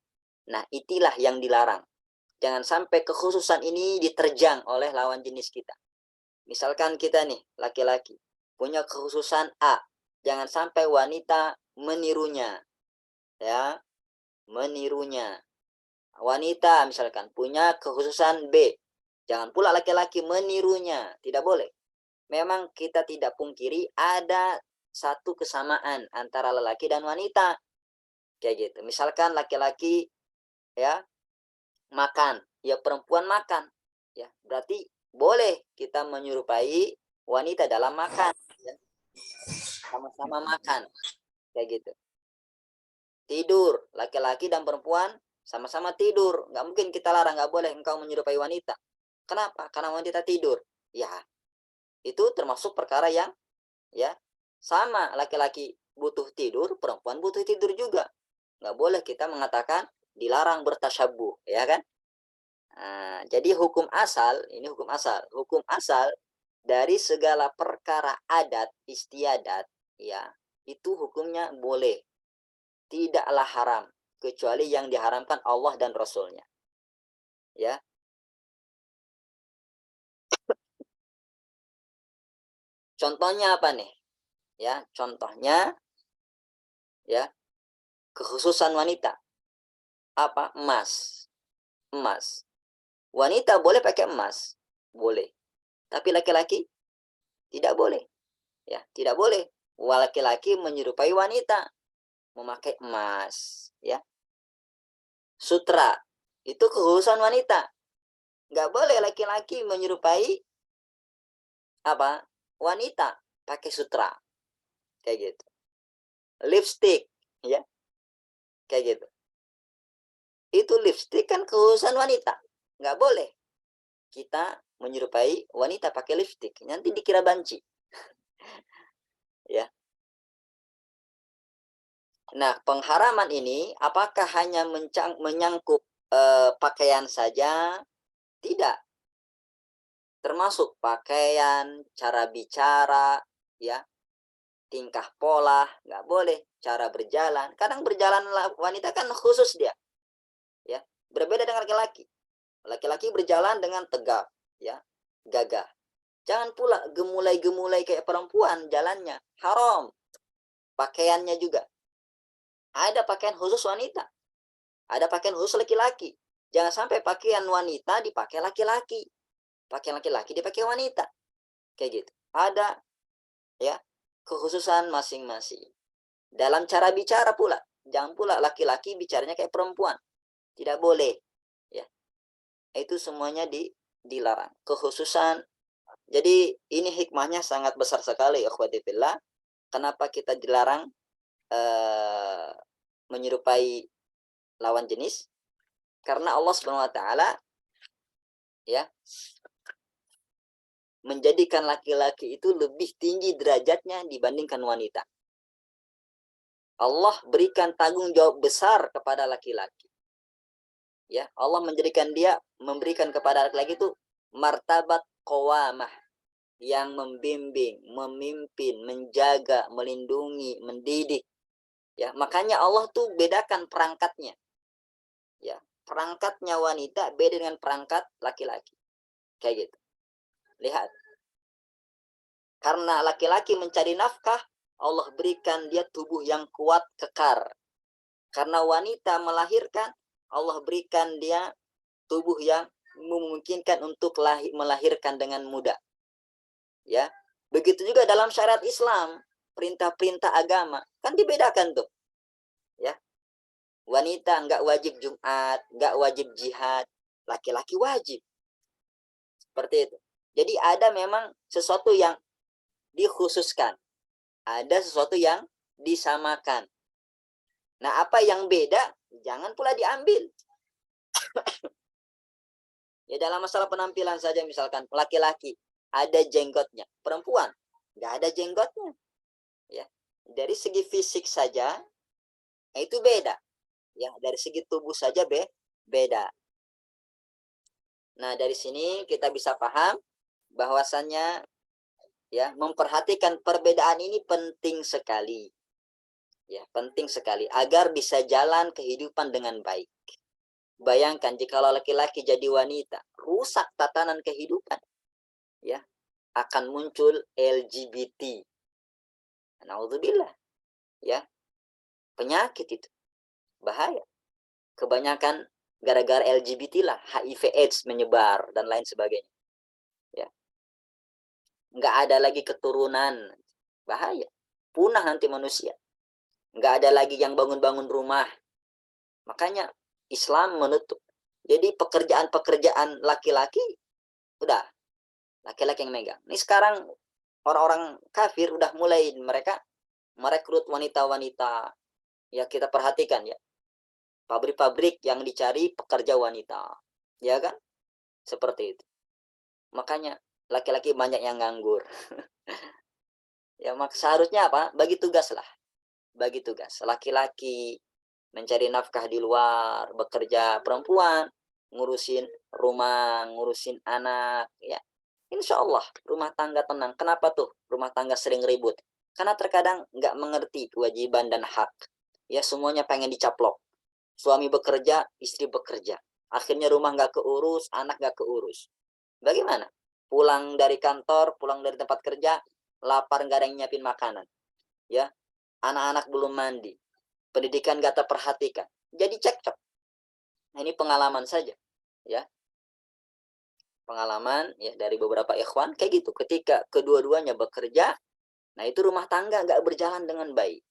Nah, itulah yang dilarang. Jangan sampai kekhususan ini diterjang oleh lawan jenis kita. Misalkan kita nih, laki-laki, punya kekhususan A. Jangan sampai wanita menirunya. Ya, menirunya. Wanita misalkan punya kekhususan B. Jangan pula laki-laki menirunya. Tidak boleh. Memang kita tidak pungkiri ada satu kesamaan antara lelaki dan wanita. Kayak gitu. Misalkan laki-laki ya makan, ya perempuan makan. Ya, berarti boleh kita menyerupai wanita dalam makan, ya. Sama-sama makan. Kayak gitu. Tidur, laki-laki dan perempuan sama-sama tidur. Nggak mungkin kita larang, nggak boleh engkau menyerupai wanita. Kenapa? Karena wanita tidur. Ya, itu termasuk perkara yang ya sama, laki-laki butuh tidur, perempuan butuh tidur juga. Nggak boleh kita mengatakan dilarang bertasyabuh, ya kan? Nah, jadi hukum asal, ini hukum asal. Hukum asal dari segala perkara adat istiadat, ya, itu hukumnya boleh. Tidaklah haram, kecuali yang diharamkan Allah dan Rasulnya. Ya. Contohnya apa nih? Ya, contohnya ya, kekhususan wanita. Apa? Emas. Emas. Wanita boleh pakai emas, boleh. Tapi laki-laki tidak boleh. Ya, tidak boleh. Laki-laki menyerupai wanita memakai emas, ya. Sutra itu kekhususan wanita. Nggak boleh laki-laki menyerupai apa? Wanita pakai sutra. Kayak gitu. Lipstick, ya. Kayak gitu. Itu lipstick kan kekhususan wanita. Nggak boleh kita menyerupai wanita pakai lipstick. Nanti dikira banci. Ya. Nah, pengharaman ini apakah hanya menyangkut pakaian saja? Tidak. Termasuk pakaian, cara bicara, ya, tingkah pola, nggak boleh. Cara berjalan. Kadang berjalan wanita kan khusus dia. Ya, berbeda dengan laki-laki. Laki-laki berjalan dengan tegap, ya, gagah. Jangan pula gemulai-gemulai kayak perempuan jalannya. Haram. Pakaiannya juga. Ada pakaian khusus wanita. Ada pakaian khusus laki-laki. Jangan sampai pakaian wanita dipakai laki-laki. Pakaian laki-laki dipakai wanita. Kayak gitu. Ada ya kekhususan masing-masing. Dalam cara bicara pula. Jangan pula laki-laki bicaranya kayak perempuan. Tidak boleh. Ya. Itu semuanya dilarang. Kekhususan. Jadi ini hikmahnya sangat besar sekali, ikhwati fillah. Kenapa kita dilarang menyerupai lawan jenis? Karena Allah Subhanahu wa taala ya menjadikan laki-laki itu lebih tinggi derajatnya dibandingkan wanita. Allah berikan tanggung jawab besar kepada laki-laki. Ya, Allah memberikan kepada laki-laki itu martabat qawamah, yang membimbing, memimpin, menjaga, melindungi, mendidik. Ya, makanya Allah tuh bedakan perangkatnya. Ya, perangkatnya wanita beda dengan perangkat laki-laki. Kayak gitu. Lihat. Karena laki-laki mencari nafkah, Allah berikan dia tubuh yang kuat, kekar. Karena wanita melahirkan, Allah berikan dia tubuh yang memungkinkan untuk melahirkan dengan mudah. Ya, begitu juga dalam syariat Islam, perintah-perintah agama kan dibedakan tuh. Ya, wanita nggak wajib Jumat, nggak wajib jihad, laki-laki wajib. Seperti itu. Jadi ada memang sesuatu yang dikhususkan, ada sesuatu yang disamakan. Nah, apa yang beda jangan pula diambil. Ya, dalam masalah penampilan saja, misalkan laki-laki ada jenggotnya, perempuan nggak ada jenggotnya. Ya, dari segi fisik saja itu beda. Ya, dari segi tubuh saja beda. Nah, dari sini kita bisa paham bahwasannya ya, memperhatikan perbedaan ini penting sekali. Ya, penting sekali agar bisa jalan kehidupan dengan baik. Bayangkan jika laki-laki jadi wanita, rusak tatanan kehidupan. Ya, akan muncul LGBT. Naudzubillah. Ya, penyakit itu bahaya. Kebanyakan gara-gara LGBT lah, HIV/AIDS menyebar dan lain sebagainya. Ya, nggak ada lagi keturunan, bahaya. Punah nanti manusia. Nggak ada lagi yang bangun-bangun rumah. Makanya Islam menutup. Jadi pekerjaan-pekerjaan laki-laki udah laki-laki yang megang. Ini sekarang orang-orang kafir udah mulai mereka merekrut wanita-wanita. Ya, kita perhatikan ya. Pabrik-pabrik yang dicari pekerja wanita. Ya kan? Seperti itu. Makanya laki-laki banyak yang nganggur. Ya, seharusnya apa? Bagi tugas lah. Bagi tugas. Laki-laki mencari nafkah di luar, bekerja, perempuan ngurusin rumah, ngurusin anak, ya. Insya Allah rumah tangga tenang. Kenapa tuh rumah tangga sering ribut? Karena terkadang nggak mengerti kewajiban dan hak. Ya, semuanya pengen dicaplok. Suami bekerja, istri bekerja. Akhirnya rumah nggak keurus, anak nggak keurus. Bagaimana? Pulang dari kantor, pulang dari tempat kerja, lapar, nggak ada yang nyiapin makanan. Ya, anak-anak belum mandi. Pendidikan gak terperhatikan, jadi cekcok. Nah, ini pengalaman saja, ya, pengalaman ya dari beberapa ikhwan kayak gitu. Ketika kedua-duanya bekerja, nah itu rumah tangga nggak berjalan dengan baik.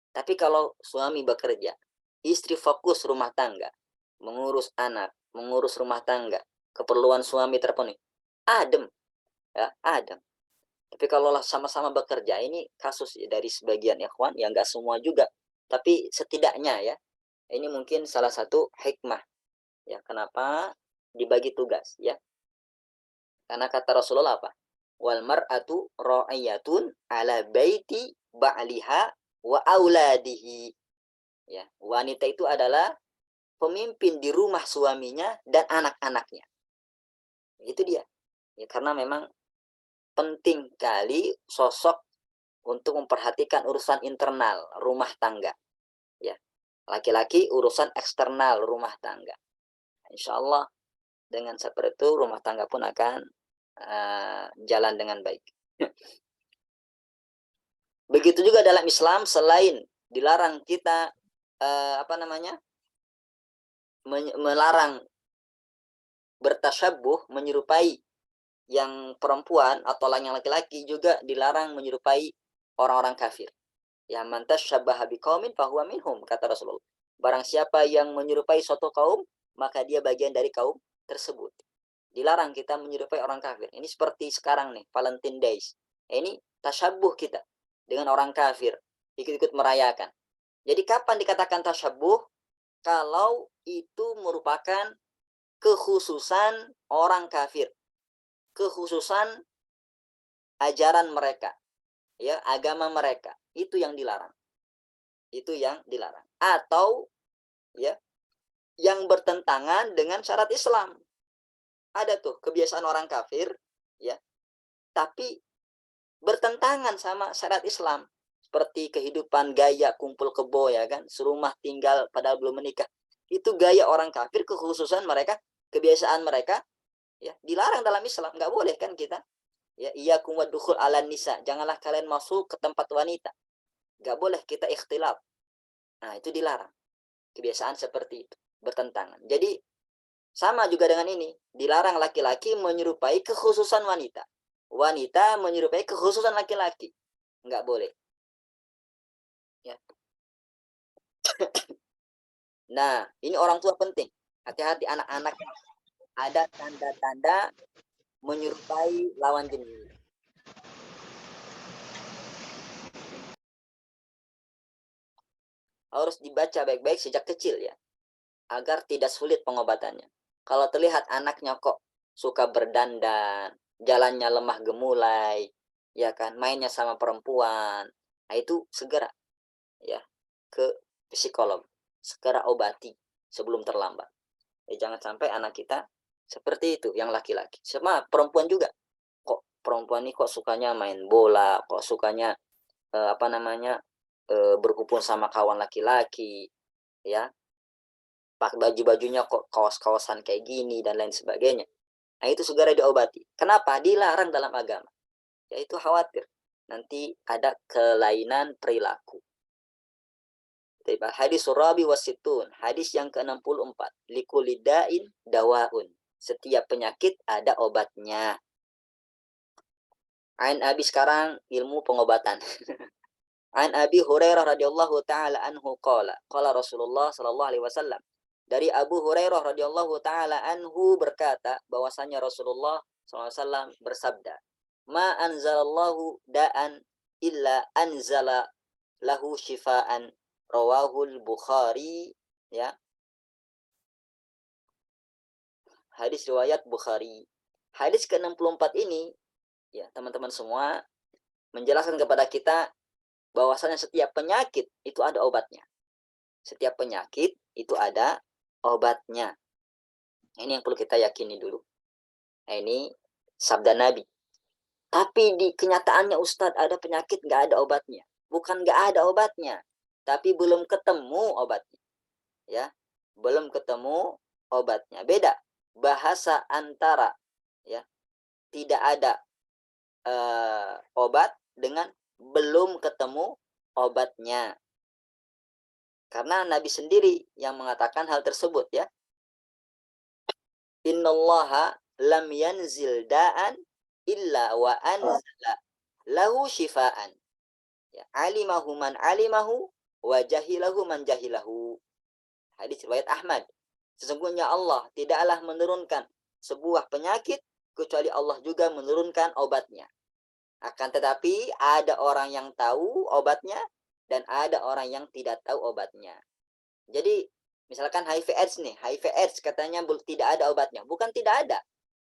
Tapi kalau suami bekerja, istri fokus rumah tangga, mengurus anak, mengurus rumah tangga, keperluan suami terpenuhi, adem, ya, adem. Tapi kalau sama-sama bekerja, ini kasus dari sebagian ikhwan, ya nggak semua juga. Tapi setidaknya ya, ini mungkin salah satu hikmah. Ya, kenapa dibagi tugas ya? Karena kata Rasulullah apa? Wal mar'atu ra'iyatun ala baiti ba'liha wa auladihi. Ya, wanita itu adalah pemimpin di rumah suaminya dan anak-anaknya. Itu dia. Ya, karena memang penting kali sosok untuk memperhatikan urusan internal rumah tangga. Ya, laki-laki urusan eksternal rumah tangga. Insya Allah dengan seperti itu rumah tangga pun akan jalan dengan baik. Begitu juga dalam Islam, selain dilarang kita melarang bertasyabuh, menyerupai yang perempuan atau yang laki-laki, juga dilarang menyerupai orang-orang kafir. Ya, man tasyabbaha biqaumin fahuwa minhum, kata Rasulullah. Barang siapa yang menyerupai suatu kaum, maka dia bagian dari kaum tersebut. Dilarang kita menyerupai orang kafir. Ini seperti sekarang nih, Valentine Days. Ini tasyabuh kita dengan orang kafir, ikut-ikut merayakan. Jadi kapan dikatakan tasyabuh? Kalau itu merupakan kekhususan orang kafir, kekhususan ajaran mereka, ya, agama mereka, itu yang dilarang. Itu yang dilarang. Atau ya, yang bertentangan dengan syarat Islam. Ada tuh kebiasaan orang kafir, ya, tapi bertentangan sama syarat Islam. Seperti kehidupan gaya kumpul kebo, ya kan, serumah tinggal padahal belum menikah. Itu gaya orang kafir, kekhususan mereka, kebiasaan mereka, ya, dilarang dalam Islam. Nggak boleh kan kita Ya, iyyakum waddukhul 'alan nisa. Janganlah kalian masuk ke tempat wanita. Enggak boleh kita ikhtilaf. Nah, itu dilarang. Kebiasaan seperti itu bertentangan. Jadi sama juga dengan ini, dilarang laki-laki menyerupai kekhususan wanita. Wanita menyerupai kekhususan laki-laki. Enggak boleh. Ya. Nah, ini orang tua penting. Hati-hati anak-anak, ada tanda-tanda menyerupai lawan jenis. Harus dibaca baik-baik sejak kecil ya, agar tidak sulit pengobatannya. Kalau terlihat anaknya kok suka berdandan, jalannya lemah gemulai, ya kan, mainnya sama perempuan, nah itu segera ya ke psikolog, segera obati sebelum terlambat. Jangan sampai anak kita seperti itu, yang laki-laki. Sama perempuan juga. Kok perempuan ini kok sukanya main bola, kok sukanya berkumpul sama kawan laki-laki, ya. Pakai baju-bajunya kok kaos-kaosan kayak gini dan lain sebagainya. Nah, itu segera diobati. Kenapa? Dilarang dalam agama. Yaitu khawatir nanti ada kelainan perilaku. Hadis surabi wasitun, hadis yang ke-64. Likulidain dawaun. Setiap penyakit ada obatnya. Ain abi sekarang ilmu pengobatan. An Abi Hurairah radhiyallahu taala anhu qala Rasulullah sallallahu alaihi wasallam. Dari Abu Hurairah radhiyallahu taala anhu berkata bahwasanya Rasulullah sallallahu alaihi wasallam bersabda, "Ma anzalallahu da'an illa anzala lahu shifaan." Rawahul Bukhari, ya. Hadis riwayat Bukhari. Hadis ke-64 ini, ya, teman-teman semua, menjelaskan kepada kita bahwasanya setiap penyakit itu ada obatnya. Setiap penyakit itu ada obatnya. Ini yang perlu kita yakini dulu. Nah, ini sabda Nabi. Tapi di kenyataannya Ustadz, ada penyakit nggak ada obatnya. Bukan nggak ada obatnya, tapi belum ketemu obatnya. Ya, belum ketemu obatnya. Beda bahasa antara ya tidak ada obat dengan belum ketemu obatnya. Karena Nabi sendiri yang mengatakan hal tersebut ya. Innallaha lam yanzil da'an illa wa anzala lahu shifaan. Ya, alimahu man alimahu wa jahilahu man jahilahu. Hadis riwayat Ahmad. Sesungguhnya Allah tidaklah menurunkan sebuah penyakit kecuali Allah juga menurunkan obatnya. Akan tetapi ada orang yang tahu obatnya dan ada orang yang tidak tahu obatnya. Jadi misalkan HIV AIDS nih, HIV AIDS katanya tidak ada obatnya. Bukan tidak ada,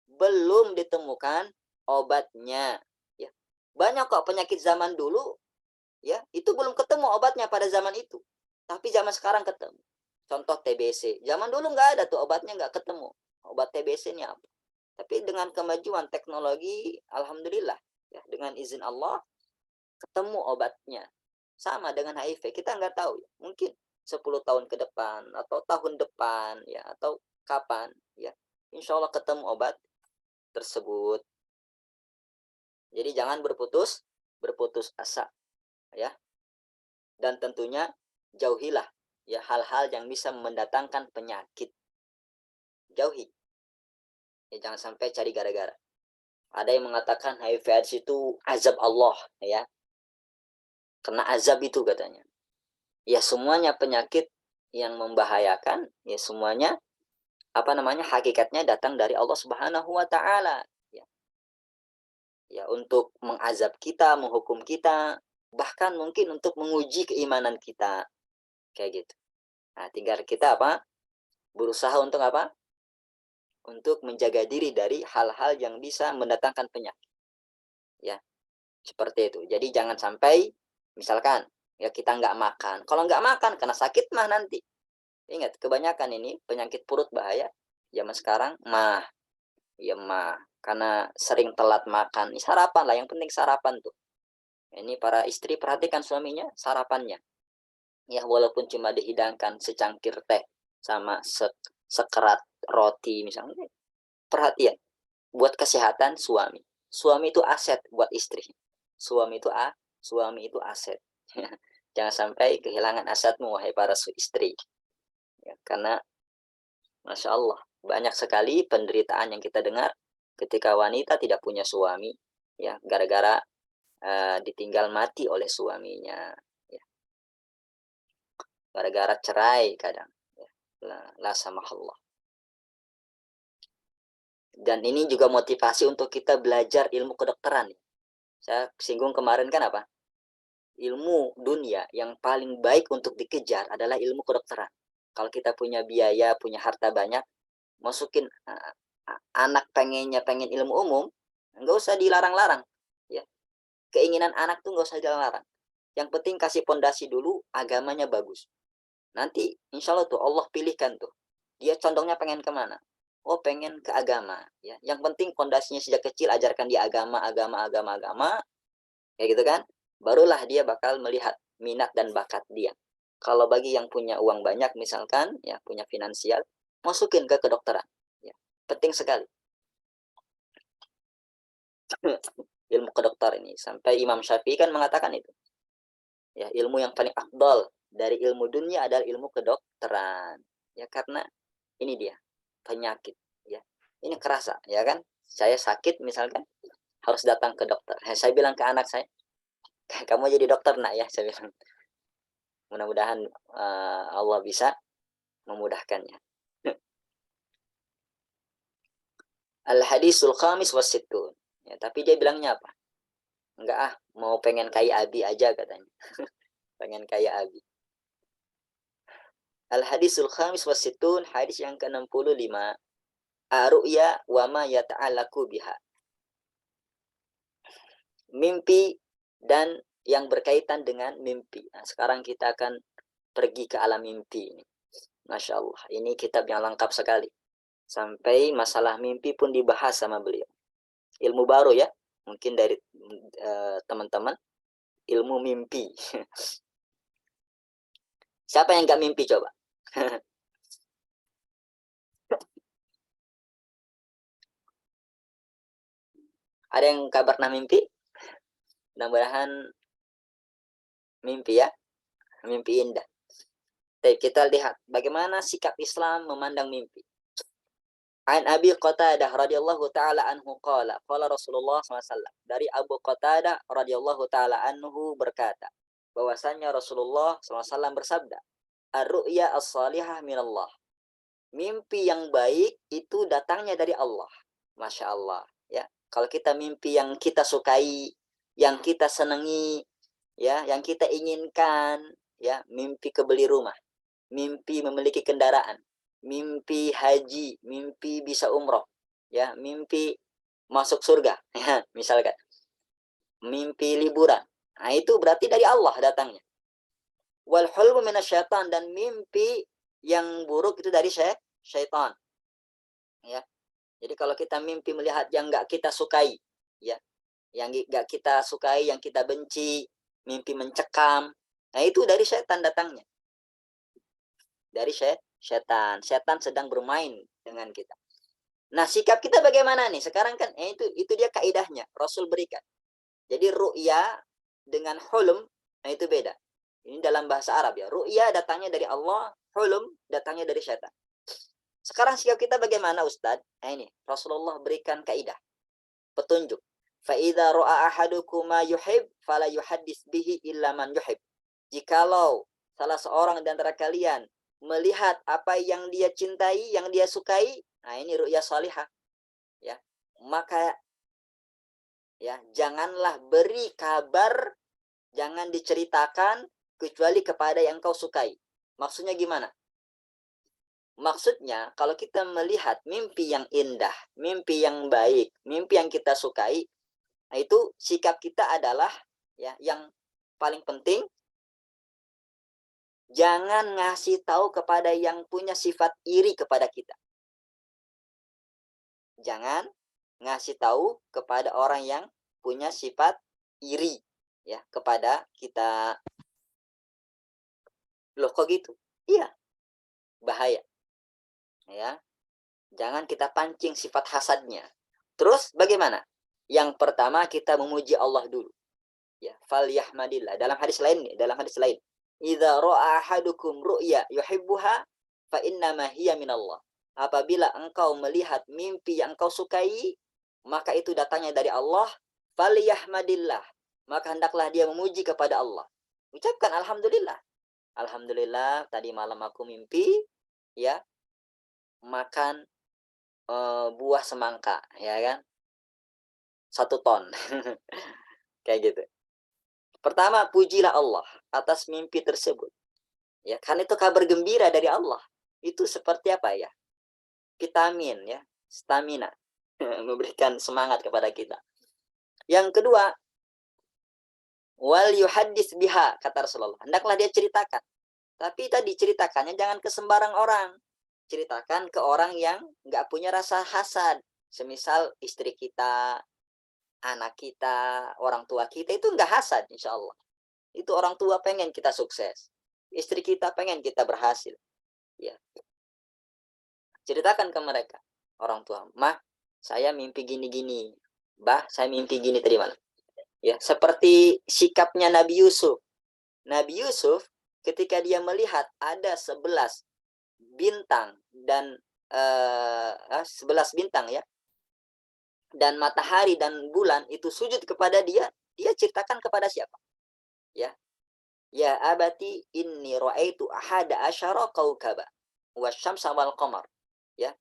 belum ditemukan obatnya. Ya. Banyak kok penyakit zaman dulu, ya itu belum ketemu obatnya pada zaman itu. Tapi zaman sekarang ketemu. Contoh TBC, zaman dulu nggak ada tuh obatnya, nggak ketemu. Obat TBC ini apa? Tapi dengan kemajuan teknologi, alhamdulillah, ya dengan izin Allah, ketemu obatnya. Sama dengan HIV, kita nggak tahu, ya. Mungkin 10 tahun ke depan atau tahun depan ya atau kapan ya insya Allah ketemu obat tersebut. Jadi jangan berputus asa ya, dan tentunya jauhilah ya hal-hal yang bisa mendatangkan penyakit, jauhi ya, jangan sampai cari gara-gara. Ada yang mengatakan HIV AIDS itu azab Allah ya, kena azab itu katanya. Ya semuanya penyakit yang membahayakan, ya semuanya hakikatnya datang dari Allah Subhanahu wa taala. Ya. Ya, untuk mengazab kita, menghukum kita, bahkan mungkin untuk menguji keimanan kita. Kayak gitu. Nah, tinggal kita berusaha untuk untuk menjaga diri dari hal-hal yang bisa mendatangkan penyakit. Ya, seperti itu. Jadi jangan sampai misalkan ya kita nggak makan. Kalau nggak makan kena sakit mah nanti. Ingat, kebanyakan ini penyakit perut bahaya. Zaman sekarang karena sering telat makan. Sarapan lah, yang penting sarapan tuh. Ini para istri perhatikan suaminya sarapannya. Ya walaupun cuma dihidangkan secangkir teh sama sekerat roti misalnya. Perhatian buat kesehatan suami. suami itu aset buat istri. Suami itu aset. Jangan sampai kehilangan asetmu, wahai para istri. Ya, karena Masya Allah, banyak sekali penderitaan yang kita dengar ketika wanita tidak punya suami, ya, gara-gara ditinggal mati oleh suaminya, ya, gara-gara cerai kadang, ya. La samahallah. Dan ini juga motivasi untuk kita belajar ilmu kedokteran. Saya singgung kemarin kan apa? Ilmu dunia yang paling baik untuk dikejar adalah ilmu kedokteran. Kalau kita punya biaya, punya harta banyak, masukin anak pengen ilmu umum, nggak usah dilarang-larang. Ya, keinginan anak tuh nggak usah dilarang. Yang penting kasih pondasi dulu, agamanya bagus. Nanti insya Allah tuh Allah pilihkan tuh. Dia condongnya pengen kemana? Oh, pengen ke agama. Ya, yang penting pondasinya sejak kecil ajarkan dia agama, kayak gitu kan? Barulah dia bakal melihat minat dan bakat dia. Kalau bagi yang punya uang banyak misalkan, ya punya finansial, masukin ke kedokteran. Ya, penting sekali. Ilmu kedokteran ini sampai Imam Syafi'i kan mengatakan itu. Ya, ilmu yang paling afdal dari ilmu dunia adalah ilmu kedokteran. Ya, karena ini dia penyakit. Ya, ini kerasa, ya kan? Saya sakit misalkan harus datang ke dokter. Saya bilang ke anak saya, kamu jadi dokter nak ya, saya bilang. Mudah-mudahan Allah bisa memudahkannya. Al-hadisul khamis wasittun. Ya, tapi dia bilangnya apa? Enggak mau pengen kayak Abi aja katanya. Pengen kayak Abi. Al-hadisul khamis wasittun, hadis yang ke-65. Ar-ru'ya wa ma yata'alaku biha. Mimpi dan yang berkaitan dengan mimpi. Nah, sekarang kita akan pergi ke alam mimpi ini. Masya Allah, ini kitab yang lengkap sekali. Sampai masalah mimpi pun dibahas sama beliau. Ilmu baru ya, mungkin dari teman-teman, ilmu mimpi. Siapa yang gak mimpi coba? Ada yang kabar pernah mimpi? Mudah-mudahan mimpi ya, mimpi indah. Tapi kita lihat bagaimana sikap Islam memandang mimpi. An Abi Qatadah radhiyallahu taala anhu qala qala Rasulullah SAW. Dari Abu Qatadah radhiyallahu taala anhu berkata, bahwasanya Rasulullah SAW bersabda, ar-ru'ya as-salihah minallah. Mimpi yang baik itu datangnya dari Allah. Masya Allah, ya. Kalau kita mimpi yang kita sukai, yang kita senangi, ya, yang kita inginkan, ya, mimpi kebeli rumah, mimpi memiliki kendaraan, mimpi haji, mimpi bisa umroh, ya, mimpi masuk surga, ya, misalkan, mimpi liburan. Nah, itu berarti dari Allah datangnya. Wal hulmu minasyaitan, dan mimpi yang buruk itu dari syaitan. Ya. Jadi kalau kita mimpi melihat yang nggak kita sukai, ya, yang nggak kita sukai, yang kita benci, mimpi mencekam, nah itu dari syaitan datangnya. Dari setan. Setan sedang bermain dengan kita. Nah, sikap kita bagaimana nih? Sekarang kan itu dia kaidahnya Rasul berikan. Jadi ru'ya dengan hulum, nah itu beda. Ini dalam bahasa Arab ya. Ru'ya datangnya dari Allah, hulum datangnya dari setan. Sekarang sikap kita bagaimana, Ustaz? Nah ini, Rasulullah berikan kaidah, petunjuk. Fa idza ra'a ahadukum ma yuhib fala yuhaddits bihi illa man yuhib. Jikalau salah seorang di antara kalian melihat apa yang dia cintai, yang dia sukai, nah ini ru'ya salihah, ya. Maka ya janganlah beri kabar, jangan diceritakan kecuali kepada yang kau sukai. Maksudnya gimana? Maksudnya kalau kita melihat mimpi yang indah, mimpi yang baik, mimpi yang kita sukai, nah itu sikap kita adalah ya yang paling penting, jangan ngasih tahu kepada yang punya sifat iri kepada kita. Jangan ngasih tahu kepada orang yang punya sifat iri ya kepada kita. Loh kok gitu? Iya, bahaya. Ya. Jangan kita pancing sifat hasadnya. Terus bagaimana? Yang pertama kita memuji Allah dulu. Ya, falyahmadillah. Dalam hadis lain, idza ra'a ahadukum ru'ya yuhibbuha fa innama hiya minallah. Apabila engkau melihat mimpi yang engkau sukai, maka itu datangnya dari Allah. Falyahmadillah. Maka hendaklah dia memuji kepada Allah. Ucapkan alhamdulillah. Alhamdulillah, tadi malam aku mimpi ya makan buah semangka, ya kan? 1 ton. Kayak gitu. Pertama, pujilah Allah atas mimpi tersebut. Ya, kan itu kabar gembira dari Allah. Itu seperti apa ya? Vitamin ya, stamina. Memberikan semangat kepada kita. Yang kedua, wal yuhaddits biha, kata Rasulullah. Hendaklah dia ceritakan. Tapi tadi ceritakannya jangan ke sembarang orang. Ceritakan ke orang yang nggak punya rasa hasad. Semisal istri kita, anak kita, orang tua kita, itu nggak hasad insya Allah. Itu orang tua pengen kita sukses. Istri kita pengen kita berhasil. Ya. Ceritakan ke mereka. Orang tua, mah, saya mimpi gini-gini. Bah, saya mimpi gini tadi malam. Ya, seperti sikapnya Nabi Yusuf. Nabi Yusuf ketika dia melihat ada 11 bintang dan 11 bintang ya. Dan matahari dan bulan itu sujud kepada dia, dia ceritakan kepada siapa? Ya. Ya abati inni ra'aitu ahada asyara kaukaba wasyamsa wal qamar. Ya.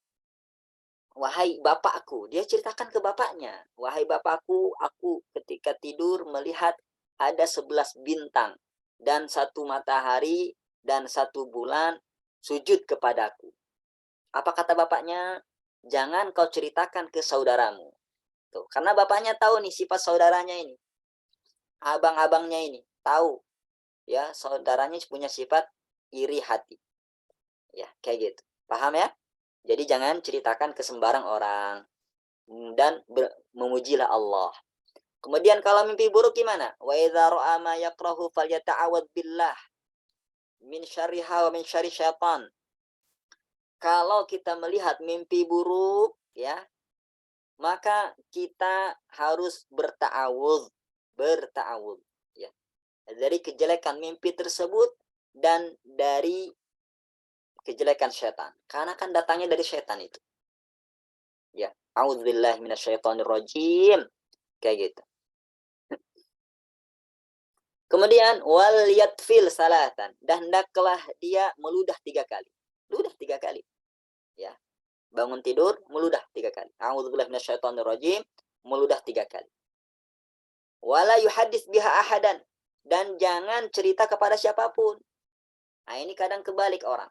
Wahai bapakku, dia ceritakan ke bapaknya. Wahai bapakku, aku ketika tidur melihat ada 11 bintang dan 1 matahari dan 1 bulan sujud kepadaku. Apa kata bapaknya? Jangan kau ceritakan ke saudaramu. Tuh, karena bapaknya tahu nih sifat saudaranya ini. Abang-abangnya ini tahu ya, saudaranya punya sifat iri hati. Ya, kayak gitu. Paham ya? Jadi jangan ceritakan ke sembarang orang dan memujilah Allah. Kemudian kalau mimpi buruk gimana? Wa idza ra'a ma yakrahu falyata'awad billah min syarriha wa min syarri syaitan. Kalau kita melihat mimpi buruk ya, maka kita harus berta'awudz ya. Dari kejelekan mimpi tersebut dan dari kejelekan setan. Karena kan datangnya dari setan itu. Ya, a'udzubillahi minasyaitonirrajim. Kayak gitu. Kemudian wal yatfil salatan, dan hendaklah dia meludah 3 kali. Ludah 3 kali. Ya. Bangun tidur meludah 3 kali. A'udzubillahi minasyaitonirrajim, meludah 3 kali. Wala yuhaddits biha ahadan, dan jangan cerita kepada siapapun. Nah, ini kadang kebalik orang.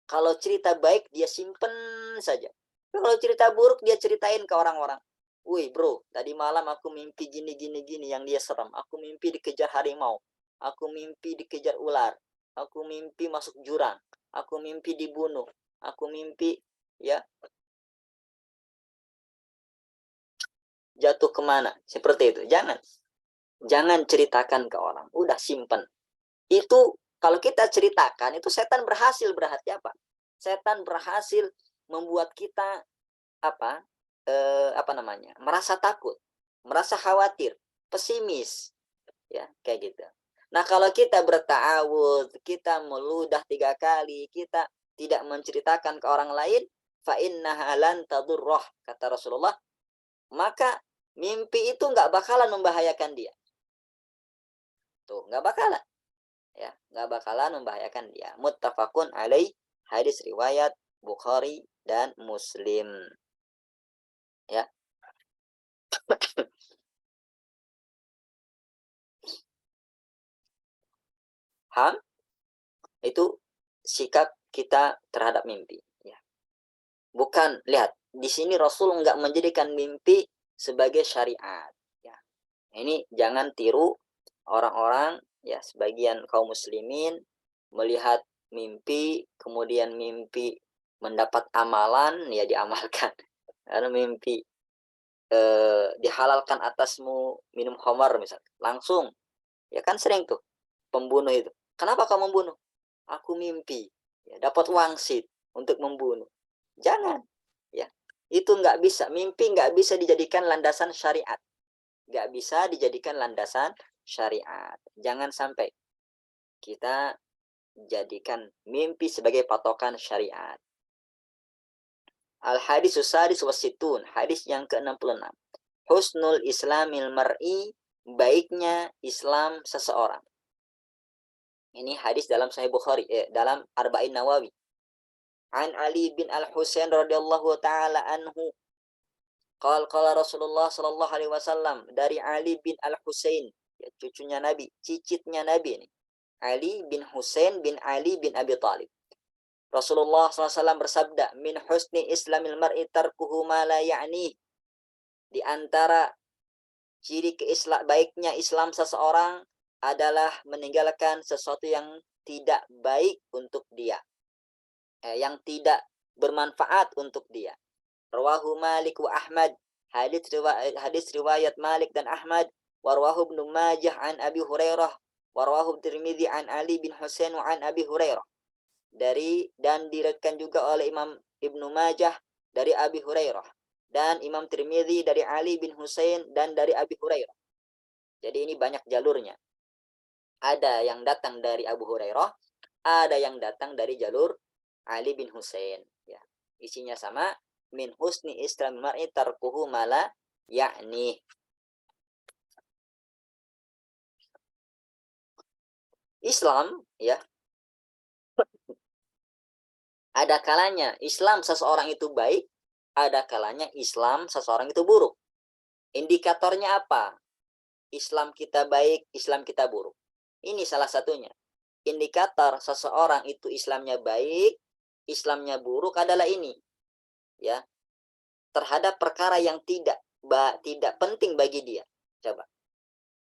Kalau cerita baik dia simpen saja. Kalau cerita buruk dia ceritain ke orang-orang. Wih bro, tadi malam aku mimpi gini yang dia serem. Aku mimpi dikejar harimau. Aku mimpi dikejar ular. Aku mimpi masuk jurang. Aku mimpi dibunuh. Aku mimpi ya jatuh kemana. Seperti itu. Jangan ceritakan ke orang. Udah simpen. Itu kalau kita ceritakan, itu setan berhasil berarti apa? Setan berhasil membuat kita merasa takut, merasa khawatir, pesimis, ya kayak gitu. Nah kalau kita berta'awudz, kita meludah 3 kali, kita tidak menceritakan ke orang lain, fa innaha lan tadurrah, kata Rasulullah, maka mimpi itu nggak bakalan membahayakan dia. Tuh, nggak bakalan. Ya, nggak bakalan membahayakan dia. Muttafaqun alaih, hadis riwayat Bukhari dan Muslim. Ya. Ham itu sikap kita terhadap mimpi. Ya. Bukan, lihat, di sini Rasul nggak menjadikan mimpi sebagai syariat. Ya. Ini jangan tiru orang-orang, ya sebagian kaum muslimin melihat mimpi, kemudian mimpi mendapat amalan, ya diamalkan. Karena mimpi dihalalkan atasmu minum khamar misalnya, langsung, ya kan sering tuh pembunuh itu. Kenapa kamu membunuh? Aku mimpi ya, dapat wangsit untuk membunuh. Jangan, ya. Itu nggak bisa. Mimpi nggak bisa dijadikan landasan syariat. Nggak bisa dijadikan landasan syariat. Jangan sampai kita jadikan mimpi sebagai patokan syariat. Al-hadis sadis wasitun. Hadis yang ke-66. Husnul islamil mar'i. Baiknya Islam seseorang. Ini hadis dalam Sahih Bukhari, dalam Arba'in Nawawi. An Ali bin Al-Husain radhiyallahu taala anhu. Qala Rasulullah sallallahu alaihi wasallam, dari Ali bin Al-Husain, ya, cucunya Nabi, cicitnya Nabi ini. Ali bin Husain bin Ali bin Abi Thalib. Rasulullah SAW bersabda, min husni islamil mar'i tarkuhu ma la ya'ni. Di antara ciri baiknya Islam seseorang adalah meninggalkan sesuatu yang tidak baik untuk dia, yang tidak bermanfaat untuk dia. Rawahu Malik wa Ahmad. Hadis riwayat Malik dan Ahmad. Warwahu Ibnu Majah an Abi Hurairah. Warwahu Tirmidzi an Ali bin Husain wa an Abi Hurairah. Dan diriwayatkan juga oleh Imam Ibnu Majah dari Abi Hurairah, dan Imam Tirmidzi dari Ali bin Husain dan dari Abi Hurairah. Jadi ini banyak jalurnya. Ada yang datang dari Abu Hurairah, ada yang datang dari jalur Ali bin Husain. Ya, isinya sama. Min husni islam mar'i tarkuhu mala yakni. Islam, ya, ada kalanya Islam seseorang itu baik, ada kalanya Islam seseorang itu buruk. Indikatornya apa? Islam kita baik, Islam kita buruk. Ini salah satunya. Indikator seseorang itu Islamnya baik, Islamnya buruk adalah ini. Ya. Terhadap perkara yang tidak penting bagi dia. Coba.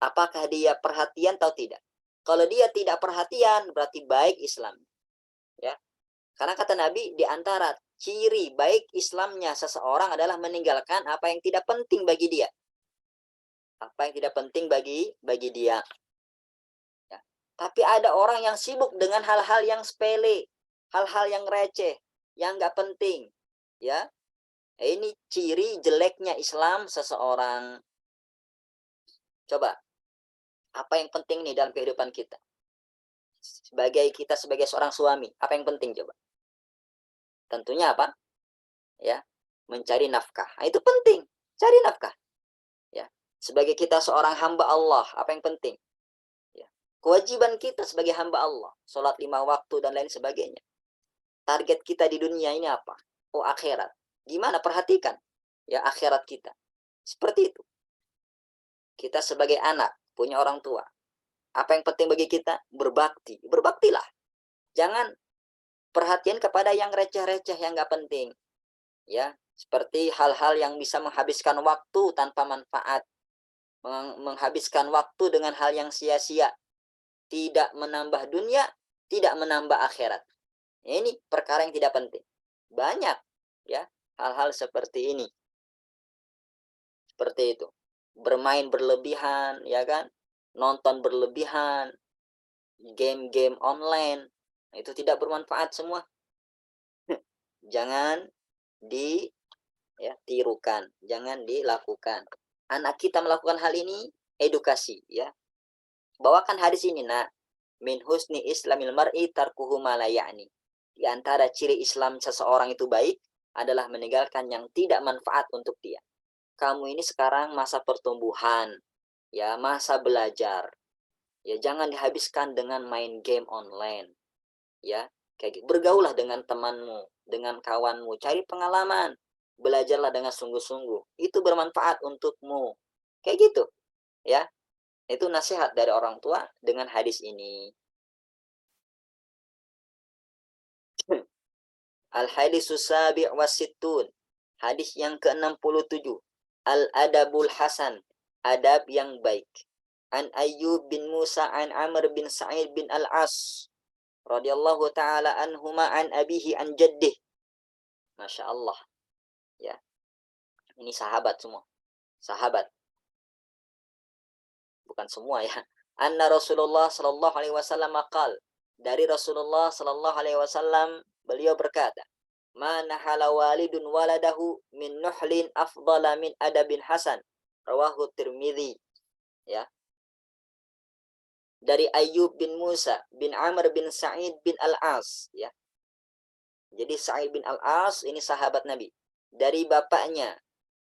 Apakah dia perhatian atau tidak? Kalau dia tidak perhatian, berarti baik Islam. Ya. Karena kata Nabi, di antara ciri baik Islamnya seseorang adalah meninggalkan apa yang tidak penting bagi dia. Apa yang tidak penting bagi dia. Ya. Tapi ada orang yang sibuk dengan hal-hal yang sepele, hal-hal yang receh, yang nggak penting. Ya, ini ciri jeleknya Islam seseorang. Coba, apa yang penting nih dalam kehidupan kita? Kita sebagai seorang suami, apa yang penting coba? Tentunya apa? Ya, mencari nafkah. Nah, itu penting, cari nafkah. Ya, sebagai kita seorang hamba Allah, apa yang penting? Ya, kewajiban kita sebagai hamba Allah, sholat 5 waktu dan lain sebagainya. Target kita di dunia ini apa? Oh, akhirat. Gimana? Perhatikan ya akhirat kita. Seperti itu. Kita sebagai anak, punya orang tua. Apa yang penting bagi kita? Berbakti. Berbaktilah. Jangan perhatian kepada yang receh-receh, yang nggak penting. Ya, seperti hal-hal yang bisa menghabiskan waktu tanpa manfaat. Menghabiskan waktu dengan hal yang sia-sia. Tidak menambah dunia, tidak menambah akhirat. Ini perkara yang tidak penting. Banyak ya hal-hal seperti ini. Seperti itu. Bermain berlebihan, ya kan? Nonton berlebihan, game-game online, itu tidak bermanfaat semua. Jangan tirukan, jangan dilakukan. Anak kita melakukan hal ini, edukasi, ya. Bawakan hadis ini, nak. Min husni islamil mar'i tarkuhu ma la ya'ni. Di antara ciri Islam seseorang itu baik adalah meninggalkan yang tidak manfaat untuk dia. Kamu ini sekarang masa pertumbuhan, ya, masa belajar. Ya, jangan dihabiskan dengan main game online. Ya, kayak gitu. Bergaulah dengan temanmu, dengan kawanmu, cari pengalaman. Belajarlah dengan sungguh-sungguh. Itu bermanfaat untukmu. Kayak gitu. Ya. Itu nasihat dari orang tua dengan hadis ini. Al-hadisus sabi' wasittun. Hadis yang ke-67. Al-adabul hasan. Adab yang baik. An Ayyub bin Musa an Amr bin Sa'id bin Al-As radhiyallahu taala anhuma an abihi an jaddih. Masya Allah. Ya. Ini sahabat semua. Sahabat. Bukan semua ya. Anna Rasulullah sallallahu alaihi wasallam qala. Dari Rasulullah sallallahu alaihi wasallam beliau berkata, Ma nahala walidun waladahu min nuhlin afdala min adabin hasan. Rawahu Tirmidzi. Ya. Dari Ayyub bin Musa bin Amr bin Sa'id bin Al-As, ya. Jadi Sa'id bin Al-As ini sahabat Nabi. Dari bapaknya,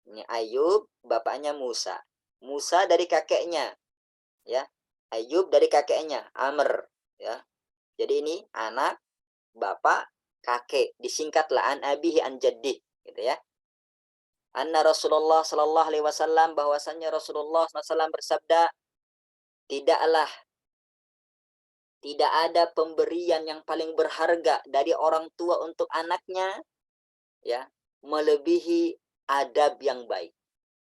ini Ayyub, bapaknya Musa. Musa dari kakeknya, ya. Ayyub dari kakeknya, Amr, ya. Jadi ini anak, bapak, kakek, disingkatlah an abihi an jaddih, gitu ya. Anna Rasulullah sallallahu alaihi wasallam, bahwasannya Rasulullah SAW bersabda, tidaklah tidak ada pemberian yang paling berharga dari orang tua untuk anaknya, ya, melebihi adab yang baik.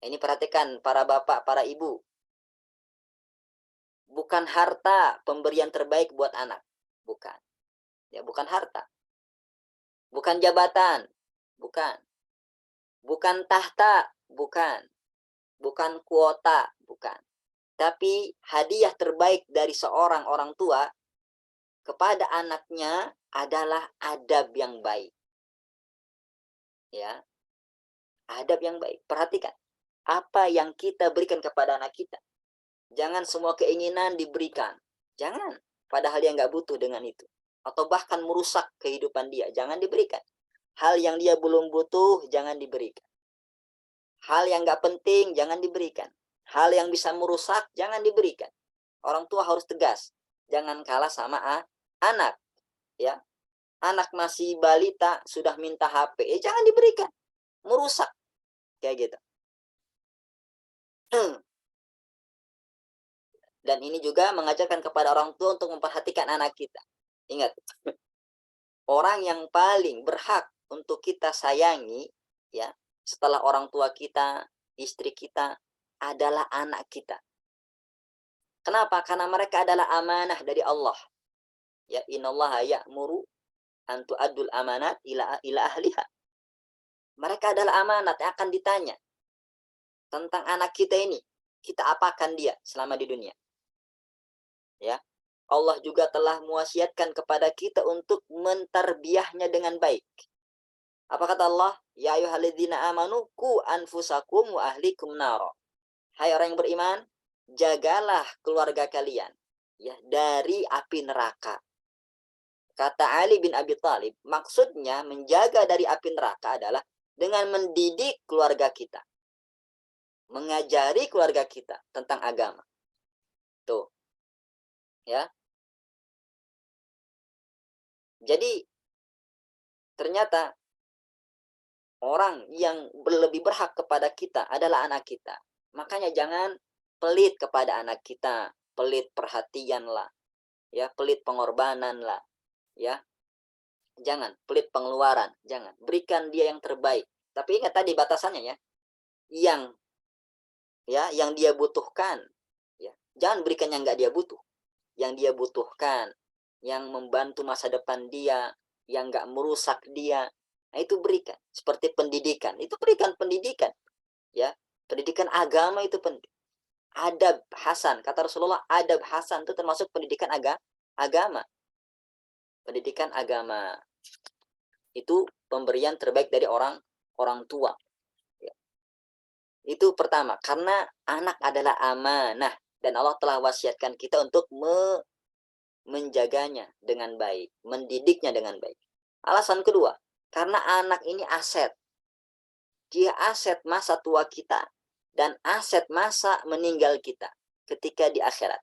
Ini perhatikan para bapak, para ibu. Bukan harta pemberian terbaik buat anak, bukan. Ya, bukan harta. Bukan jabatan, bukan. Bukan tahta, bukan. Bukan kuota, bukan. Tapi hadiah terbaik dari seorang orang tua kepada anaknya adalah adab yang baik. Ya, adab yang baik. Perhatikan apa yang kita berikan kepada anak kita. Jangan semua keinginan diberikan. Jangan. Padahal dia nggak butuh dengan itu. Atau bahkan merusak kehidupan dia. Jangan diberikan. Hal yang dia belum butuh, jangan diberikan. Hal yang nggak penting, jangan diberikan. Hal yang bisa merusak, jangan diberikan. Orang tua harus tegas. Jangan kalah sama anak. Ya, anak masih balita, sudah minta HP. Jangan diberikan. Merusak. Kayak gitu. Dan ini juga mengajarkan kepada orang tua untuk memperhatikan anak kita. Ingat, orang yang paling berhak untuk kita sayangi, ya, setelah orang tua kita, istri kita, adalah anak kita. Kenapa? Karena mereka adalah amanah dari Allah. Ya, innallaha ya'muru an tu'addul amanat ila ahliha. Mereka adalah amanat yang akan ditanya tentang anak kita ini. Kita apakan dia selama di dunia. Ya, Allah juga telah mewasiatkan kepada kita untuk mentarbiahnya dengan baik. Apa kata Allah? Ya ayyuhalladzina amanu qu anfusakum wa ahlikum nara. Hai orang yang beriman, jagalah keluarga kalian, ya, dari api neraka. Kata Ali bin Abi Thalib, maksudnya menjaga dari api neraka adalah dengan mendidik keluarga kita. Mengajari keluarga kita tentang agama. Tuh. Ya. Jadi ternyata orang yang lebih berhak kepada kita adalah anak kita. Makanya jangan pelit kepada anak kita, pelit perhatian lah, ya, pelit pengorbanan lah, ya. Jangan pelit pengeluaran, jangan. Berikan dia yang terbaik. Tapi ingat tadi batasannya, ya. Yang dia butuhkan, ya. Jangan berikan yang nggak dia butuh. Yang dia butuhkan, yang membantu masa depan dia, yang nggak merusak dia. Nah, itu berikan. Seperti pendidikan, itu berikan pendidikan, ya. Pendidikan agama itu penting. Adab hasan, kata Rasulullah, adab hasan itu termasuk pendidikan agama. Pendidikan agama itu pemberian terbaik dari orang tua. Ya. Itu pertama, karena anak adalah amanah dan Allah telah wasiatkan kita untuk menjaganya dengan baik, mendidiknya dengan baik. Alasan kedua, karena anak ini aset. Dia aset masa tua kita dan aset masa meninggal kita ketika di akhirat.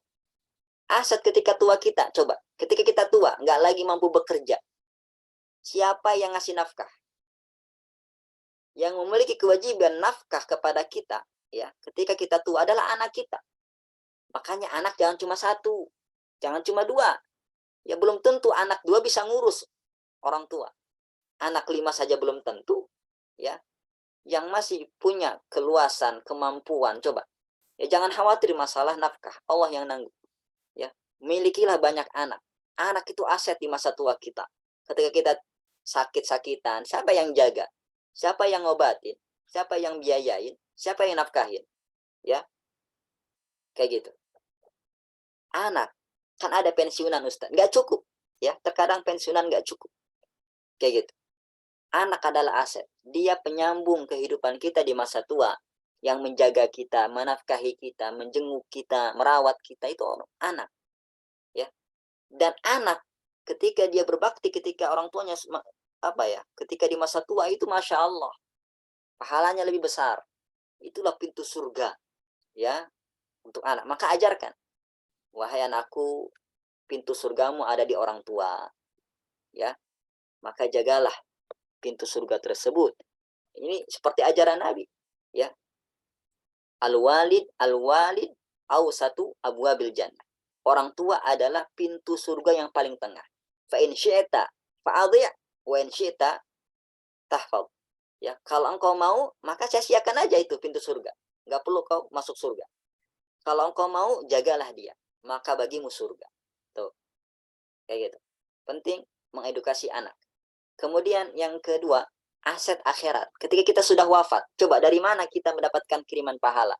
Aset ketika tua kita, coba, ketika kita tua, nggak lagi mampu bekerja, siapa yang ngasih nafkah? Yang memiliki kewajiban nafkah kepada kita, ya, ketika kita tua adalah anak kita. Makanya anak jangan cuma satu, jangan cuma dua. Ya belum tentu anak dua bisa ngurus orang tua. Anak 5 saja belum tentu, ya. Yang masih punya keluasan, kemampuan, coba. Ya jangan khawatir masalah nafkah, Allah yang nanggung. Ya, milikilah banyak anak. Anak itu aset di masa tua kita. Ketika kita sakit-sakitan, siapa yang jaga? Siapa yang ngobatin? Siapa yang biayain? Siapa yang nafkahin? Ya, kayak gitu. Anak, kan ada pensiunan Ustaz, nggak cukup. Ya, terkadang pensiunan nggak cukup. Kayak gitu. Anak adalah aset. Dia penyambung kehidupan kita di masa tua. Yang menjaga kita, menafkahi kita, menjenguk kita, merawat kita, itu anak. Ya. Dan anak ketika dia berbakti, ketika orang tuanya ketika di masa tua itu, masya Allah, pahalanya lebih besar. Itulah pintu surga, ya, untuk anak. Maka ajarkan, wahai anakku, pintu surgamu ada di orang tua, ya. Maka jagalah pintu surga tersebut. Ini seperti ajaran Nabi, ya. Al-walid awsatu abwabil jannah. Orang tua adalah pintu surga yang paling tengah. Fa in syi'ta fa'adhi' wa in syi'ta tahfadh. Ya, kalau engkau mau, maka sia-siakan aja itu pintu surga. Enggak perlu kau masuk surga. Kalau engkau mau, jagalah dia, maka bagimu surga. Tuh. Kayak gitu. Penting mengedukasi anak. Kemudian yang kedua, aset akhirat. Ketika kita sudah wafat, coba dari mana kita mendapatkan kiriman pahala?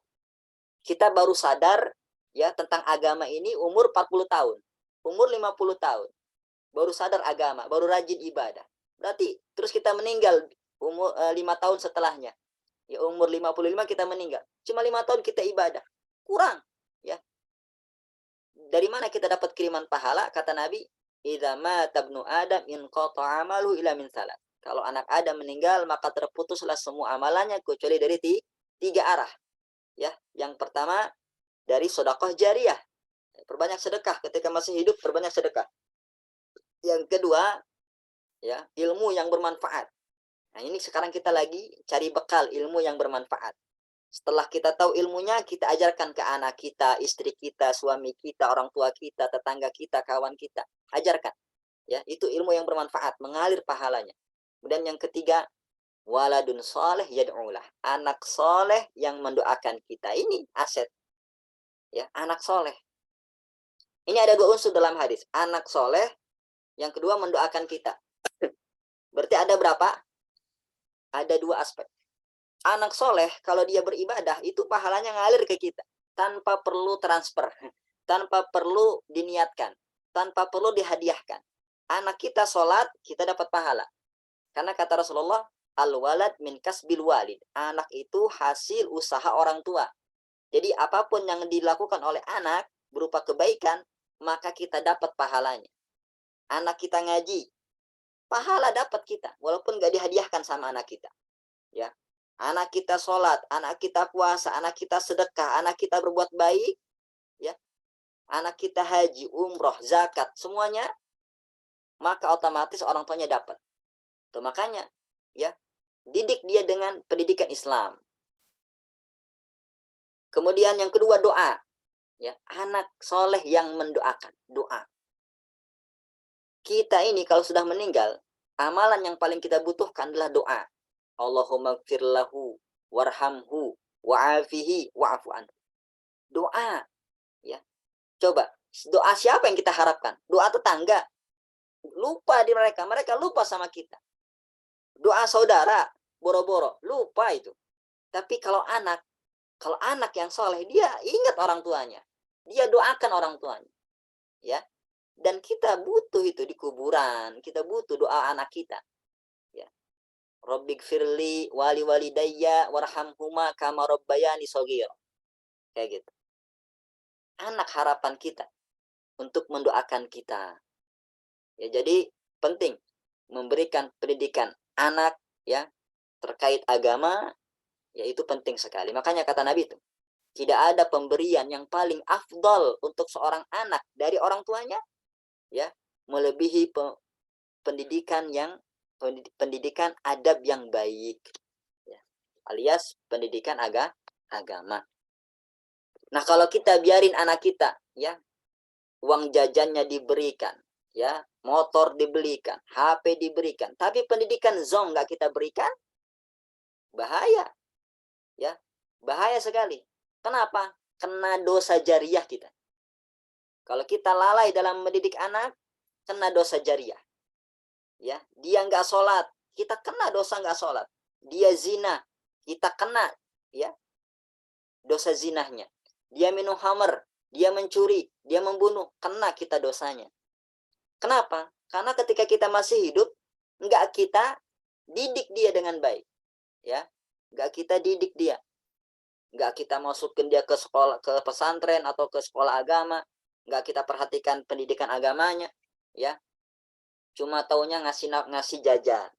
Kita baru sadar ya tentang agama ini umur 40 tahun, umur 50 tahun. Baru sadar agama, baru rajin ibadah. Berarti terus kita meninggal umur 5 tahun setelahnya. Ya umur 55 kita meninggal. Cuma 5 tahun kita ibadah. Kurang, ya. Dari mana kita dapat kiriman pahala? Kata Nabi, "Idza mata ibnu Adam inqata'a 'amaluhu ila min salat." Kalau anak Adam meninggal, maka terputuslah semua amalannya kecuali dari tiga arah. Ya, yang pertama dari sedekah jariyah. Perbanyak sedekah ketika masih hidup, perbanyak sedekah. Yang kedua, ya, ilmu yang bermanfaat. Nah, ini sekarang kita lagi cari bekal ilmu yang bermanfaat. Setelah kita tahu ilmunya, kita ajarkan ke anak kita, istri kita, suami kita, orang tua kita, tetangga kita, kawan kita. Ajarkan. Ya, itu ilmu yang bermanfaat, mengalir pahalanya. Kemudian yang ketiga, waladun soleh yad'ulah. Anak soleh yang mendoakan kita. Ini aset. Ya, anak soleh. Ini ada dua unsur dalam hadis. Anak soleh, yang kedua mendoakan kita. Berarti ada berapa? Ada dua aspek. Anak soleh, kalau dia beribadah, itu pahalanya ngalir ke kita. Tanpa perlu transfer. Tanpa perlu diniatkan. Tanpa perlu dihadiahkan. Anak kita sholat, kita dapat pahala. Karena kata Rasulullah, al-walad min kasbil walid. Anak itu hasil usaha orang tua. Jadi apapun yang dilakukan oleh anak, berupa kebaikan, maka kita dapat pahalanya. Anak kita ngaji, pahala dapat kita. Walaupun gak dihadiahkan sama anak kita. Ya. Anak kita sholat, anak kita puasa, anak kita sedekah, anak kita berbuat baik, ya, anak kita haji, umroh, zakat, semuanya, maka otomatis orang tuanya dapat. Tuh, makanya, ya, didik dia dengan pendidikan Islam. Kemudian yang kedua doa, ya, anak soleh yang mendoakan, doa. Kita ini kalau sudah meninggal, amalan yang paling kita butuhkan adalah doa. Allahumma gfir lahu warhamhu wa'afihi wa'afu anhu. Doa, ya. Coba, doa siapa yang kita harapkan? Doa tetangga. Lupa di mereka, mereka lupa sama kita. Doa saudara, boro-boro, lupa itu. Tapi kalau anak yang soleh, dia ingat orang tuanya. Dia doakan orang tuanya. Ya. Dan kita butuh itu di kuburan, kita butuh doa anak kita. Rabbighfirli wali walidayya warhamhuma kama rabbayani shaghira. Kayak gitu. Anak harapan kita untuk mendoakan kita. Ya, jadi penting memberikan pendidikan anak ya terkait agama, yaitu penting sekali. Makanya kata Nabi itu, tidak ada pemberian yang paling afdal untuk seorang anak dari orang tuanya ya melebihi pendidikan adab yang baik, ya, alias pendidikan agama. Nah, kalau kita biarin anak kita, ya, uang jajannya diberikan, ya, motor dibelikan, HP diberikan, tapi pendidikan zong nggak kita berikan, bahaya, ya, bahaya sekali. Kenapa? Kena dosa jariah kita. Kalau kita lalai dalam mendidik anak, kena dosa jariah. Ya, dia nggak sholat, kita kena dosa nggak sholat. Dia zina, kita kena ya dosa zinahnya. Dia minum khamr, dia mencuri, dia membunuh, kena kita dosanya. Kenapa? Karena ketika kita masih hidup, nggak kita didik dia dengan baik, ya. Nggak kita didik dia, nggak kita masukin dia ke sekolah, ke pesantren atau ke sekolah agama, nggak kita perhatikan pendidikan agamanya, ya. Cuma taunya ngasih jajan,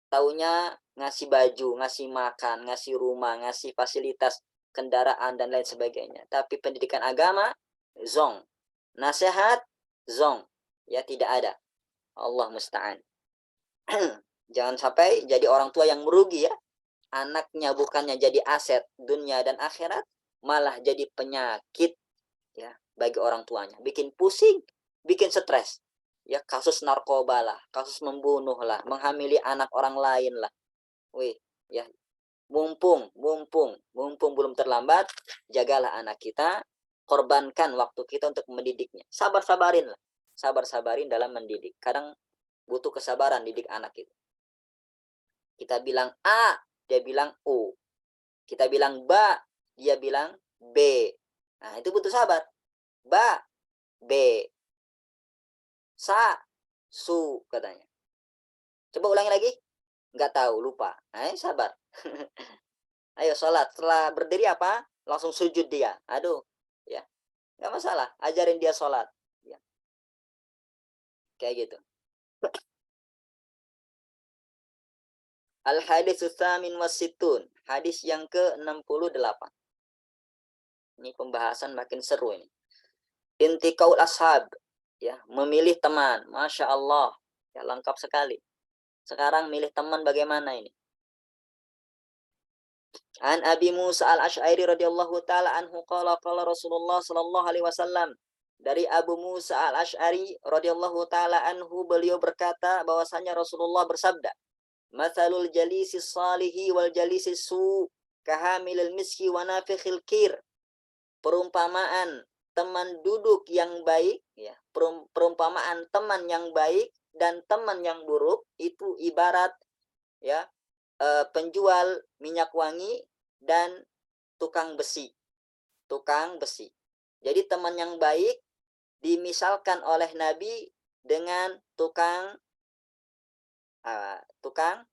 taunya ngasih baju, ngasih makan, ngasih rumah, ngasih fasilitas kendaraan dan lain sebagainya. Tapi pendidikan agama zong, nasihat zong, ya tidak ada. Allah musta'an. Jangan sampai jadi orang tua yang merugi, ya. Anaknya bukannya jadi aset dunia dan akhirat, malah jadi penyakit, ya, bagi orang tuanya. Bikin pusing, bikin stres. Ya, kasus narkoba lah, kasus membunuh lah, menghamili anak orang lain lah. Wih, ya, mumpung belum terlambat, jagalah anak kita, korbankan waktu kita untuk mendidiknya. Sabar-sabarin lah. Sabar-sabarin dalam mendidik. Kadang butuh kesabaran didik anak itu. Kita bilang A, dia bilang O. Kita bilang ba, dia bilang B. Nah, itu butuh sabar. Ba, B. Sa, su, katanya. Coba ulangi lagi. Nggak tahu, lupa. Nah, sabar. Ayo sholat. Setelah berdiri apa? Langsung sujud dia. Aduh, ya. Nggak masalah. Ajarin dia sholat. Ya. Kayak gitu. Al-hadis tsamin wasitun. Hadis yang ke-68. Ini pembahasan makin seru ini. Intiqaul ashab. Ya, memilih teman. Masya Allah. Ya, lengkap sekali. Sekarang milih teman bagaimana ini? An Abi Musa al-Ash'ari radhiyallahu taala anhu qala Rasulullah sallallahu alaihi wasallam. Dari Abu Musa al-Ash'ari radhiyallahu taala anhu, beliau berkata bahwasanya Rasulullah bersabda, "Matsalul jalisi salihi wal jalisi su kahamilil miski wa nafikhil kir." Perumpamaan teman duduk yang baik, ya, perumpamaan teman yang baik dan teman yang buruk itu ibarat, ya, penjual minyak wangi dan tukang besi. Jadi teman yang baik dimisalkan oleh Nabi dengan tukang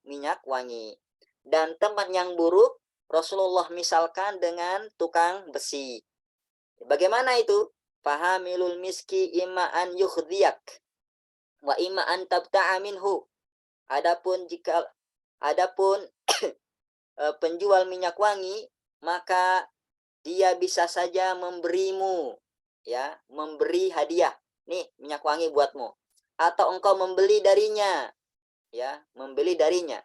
minyak wangi, dan teman yang buruk Rasulullah misalkan dengan tukang besi. Bagaimana itu? Fahamilul miski imma an yukhdiyak wa imma an tabta'a minhu. Adapun penjual minyak wangi, maka dia bisa saja memberimu, ya, memberi hadiah. Nih, minyak wangi buatmu. Atau engkau membeli darinya, ya, membeli darinya.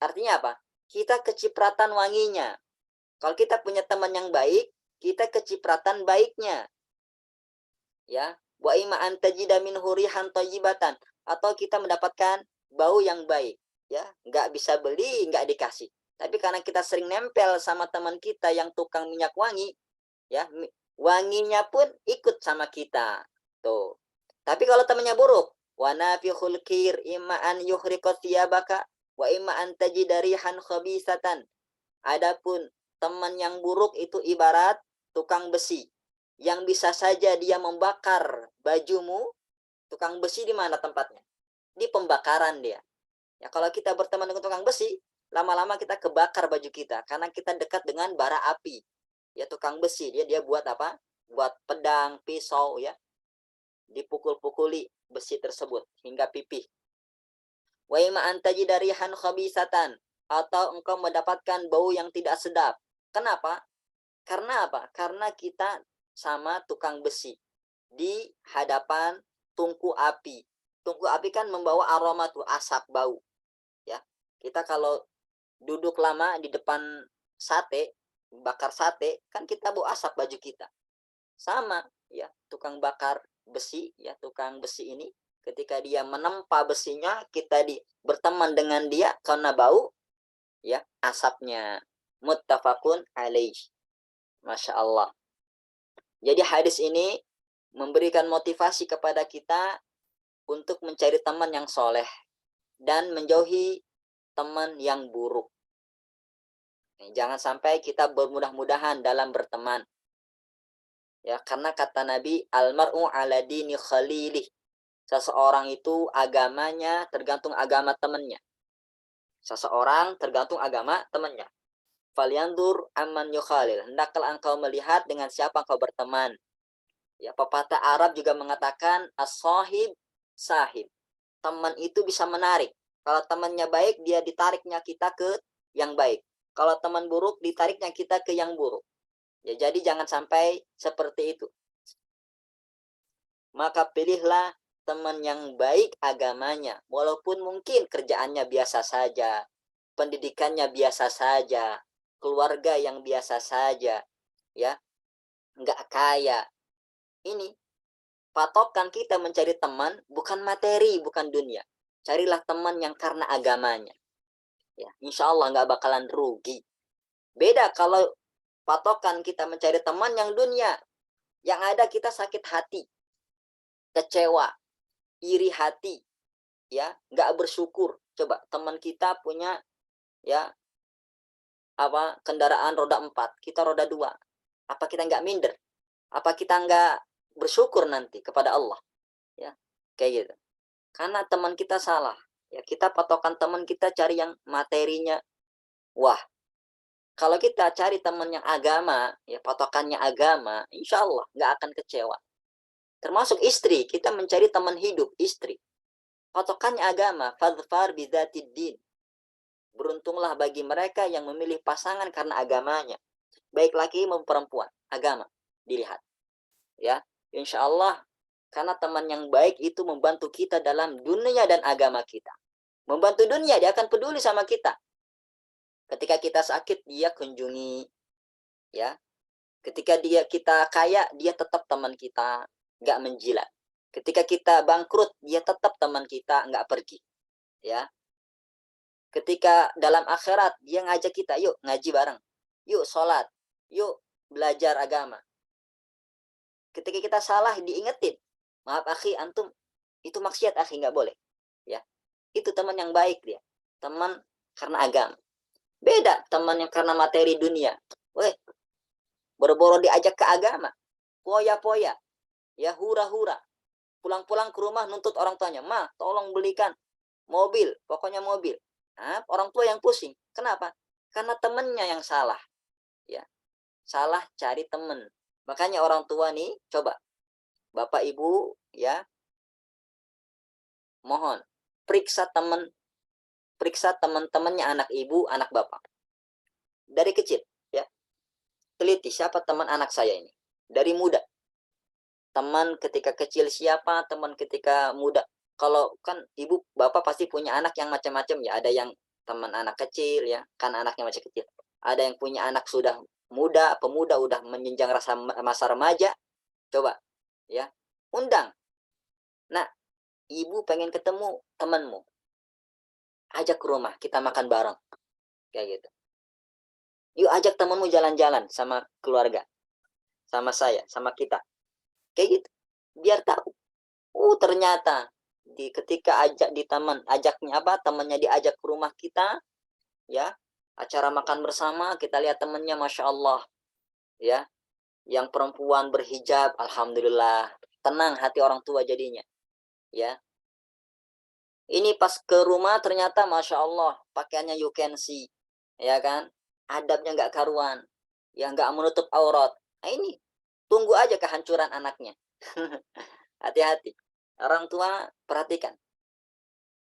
Artinya apa? Kita kecipratan wanginya. Kalau kita punya teman yang baik, kita kecipratan baiknya. Ya, wa imma an tajida minhu rihan thayyibatan, atau kita mendapatkan bau yang baik, ya. Nggak bisa beli, nggak dikasih. Tapi karena kita sering nempel sama teman kita yang tukang minyak wangi, ya, wanginya pun ikut sama kita. Tuh. Tapi kalau temannya buruk, wa nafikhul kir imma an yuhriqa thiyabaka wa imma an tajida rihan khabisatan. Adapun teman yang buruk itu ibarat tukang besi, yang bisa saja dia membakar bajumu. Tukang besi di mana tempatnya? Di pembakaran dia. Ya, kalau kita berteman dengan tukang besi, lama-lama kita kebakar baju kita karena kita dekat dengan bara api. Ya, tukang besi dia buat apa? Buat pedang, pisau, ya. Dipukul-pukuli besi tersebut hingga pipih. Wa imma an tajida rihan khabisatan, atau engkau mendapatkan bau yang tidak sedap. Kenapa? Karena apa? Karena kita sama tukang besi di hadapan tungku api. Tungku api kan membawa aroma tuh, asap, bau. Ya, kita kalau duduk lama di depan sate, bakar sate, kan kita bau asap baju kita. Sama, ya, tukang bakar besi, ya, tukang besi ini ketika dia menempa besinya, kita berteman dengan dia karena bau, ya, asapnya. Muttafaqun alaih. Masya Allah. Jadi hadis ini memberikan motivasi kepada kita untuk mencari teman yang soleh dan menjauhi teman yang buruk. Jangan sampai kita bermudah-mudahan dalam berteman. Ya, karena kata Nabi, almar'u ala dini khalilih. Seseorang itu agamanya tergantung agama temannya. Seseorang tergantung agama temannya. Falyandur amman yukhalil. Hendaklah engkau melihat dengan siapa engkau berteman. Ya, pepatah Arab juga mengatakan as-sahib sahib. Teman itu bisa menarik. Kalau temannya baik, dia ditariknya kita ke yang baik. Kalau teman buruk, ditariknya kita ke yang buruk. Ya, jadi jangan sampai seperti itu. Maka pilihlah teman yang baik agamanya. Walaupun mungkin kerjaannya biasa saja, pendidikannya biasa saja, keluarga yang biasa saja, ya, nggak kaya. Ini patokan kita mencari teman bukan materi, bukan dunia. Carilah teman yang karena agamanya. Ya, insya Allah nggak bakalan rugi. Beda kalau patokan kita mencari teman yang dunia. Yang ada kita sakit hati, kecewa, iri hati, ya, nggak bersyukur. Coba teman kita punya ya kendaraan roda 4, kita roda 2. Apa kita nggak minder? Apa kita nggak bersyukur nanti kepada Allah? Ya, kayak gitu. Karena teman kita salah. Ya, kita patokan teman kita cari yang materinya. Wah, kalau kita cari teman yang agama, ya patokannya agama, insya Allah nggak akan kecewa. Termasuk istri, kita mencari teman hidup, istri. Patokannya agama, fadfar bidzatid din. Beruntunglah bagi mereka yang memilih pasangan karena agamanya. Baik laki maupun perempuan, agama dilihat. Ya, insya Allah karena teman yang baik itu membantu kita dalam dunia dan agama kita. Membantu dunia, dia akan peduli sama kita. Ketika kita sakit, dia kunjungi. Ya, ketika kita kaya, dia tetap teman kita, nggak menjilat. Ketika kita bangkrut, dia tetap teman kita, nggak pergi. Ya, ketika dalam akhirat, dia ngajak kita, yuk ngaji bareng, yuk sholat, yuk belajar agama. Ketika kita salah, diingetin, maaf akhi, antum itu maksiat akhi, nggak boleh. Ya, itu teman yang baik dia, teman karena agama. Beda teman yang karena materi dunia. Weh, boro-boro diajak ke agama, poya-poya, ya hura-hura. Pulang-pulang ke rumah nuntut orang tuanya, ma, tolong belikan mobil, pokoknya mobil. Nah, orang tua yang pusing. Kenapa? Karena temennya yang salah. Ya, salah cari temen. Makanya orang tua nih, coba, bapak ibu, ya, mohon periksa teman-temannya anak ibu, anak bapak. Dari kecil, ya, teliti siapa teman anak saya ini. Dari muda. Teman ketika kecil siapa, teman ketika muda. Kalau kan ibu bapak pasti punya anak yang macam-macam ya. Ada yang teman anak kecil ya, kan anaknya masih kecil. Ada yang punya anak sudah muda, pemuda udah menjenjang masa remaja. Coba ya, undang. Nah, ibu pengen ketemu temanmu. Ajak ke rumah, kita makan bareng. Kayak gitu. Yuk ajak temanmu jalan-jalan sama keluarga. Sama saya, sama kita. Kayak gitu. Biar tahu. Ternyata ketika ajak di taman, ajaknya apa? Temannya diajak ke rumah kita, ya. Acara makan bersama, kita lihat temannya, masya Allah, ya. Yang perempuan berhijab, alhamdulillah, tenang hati orang tua jadinya, ya. Ini pas ke rumah ternyata masya Allah, pakaiannya you can see, ya kan? Adabnya nggak karuan, ya nggak menutup aurat. Nah ini, tunggu aja kehancuran anaknya. Hati-hati. Orang tua perhatikan.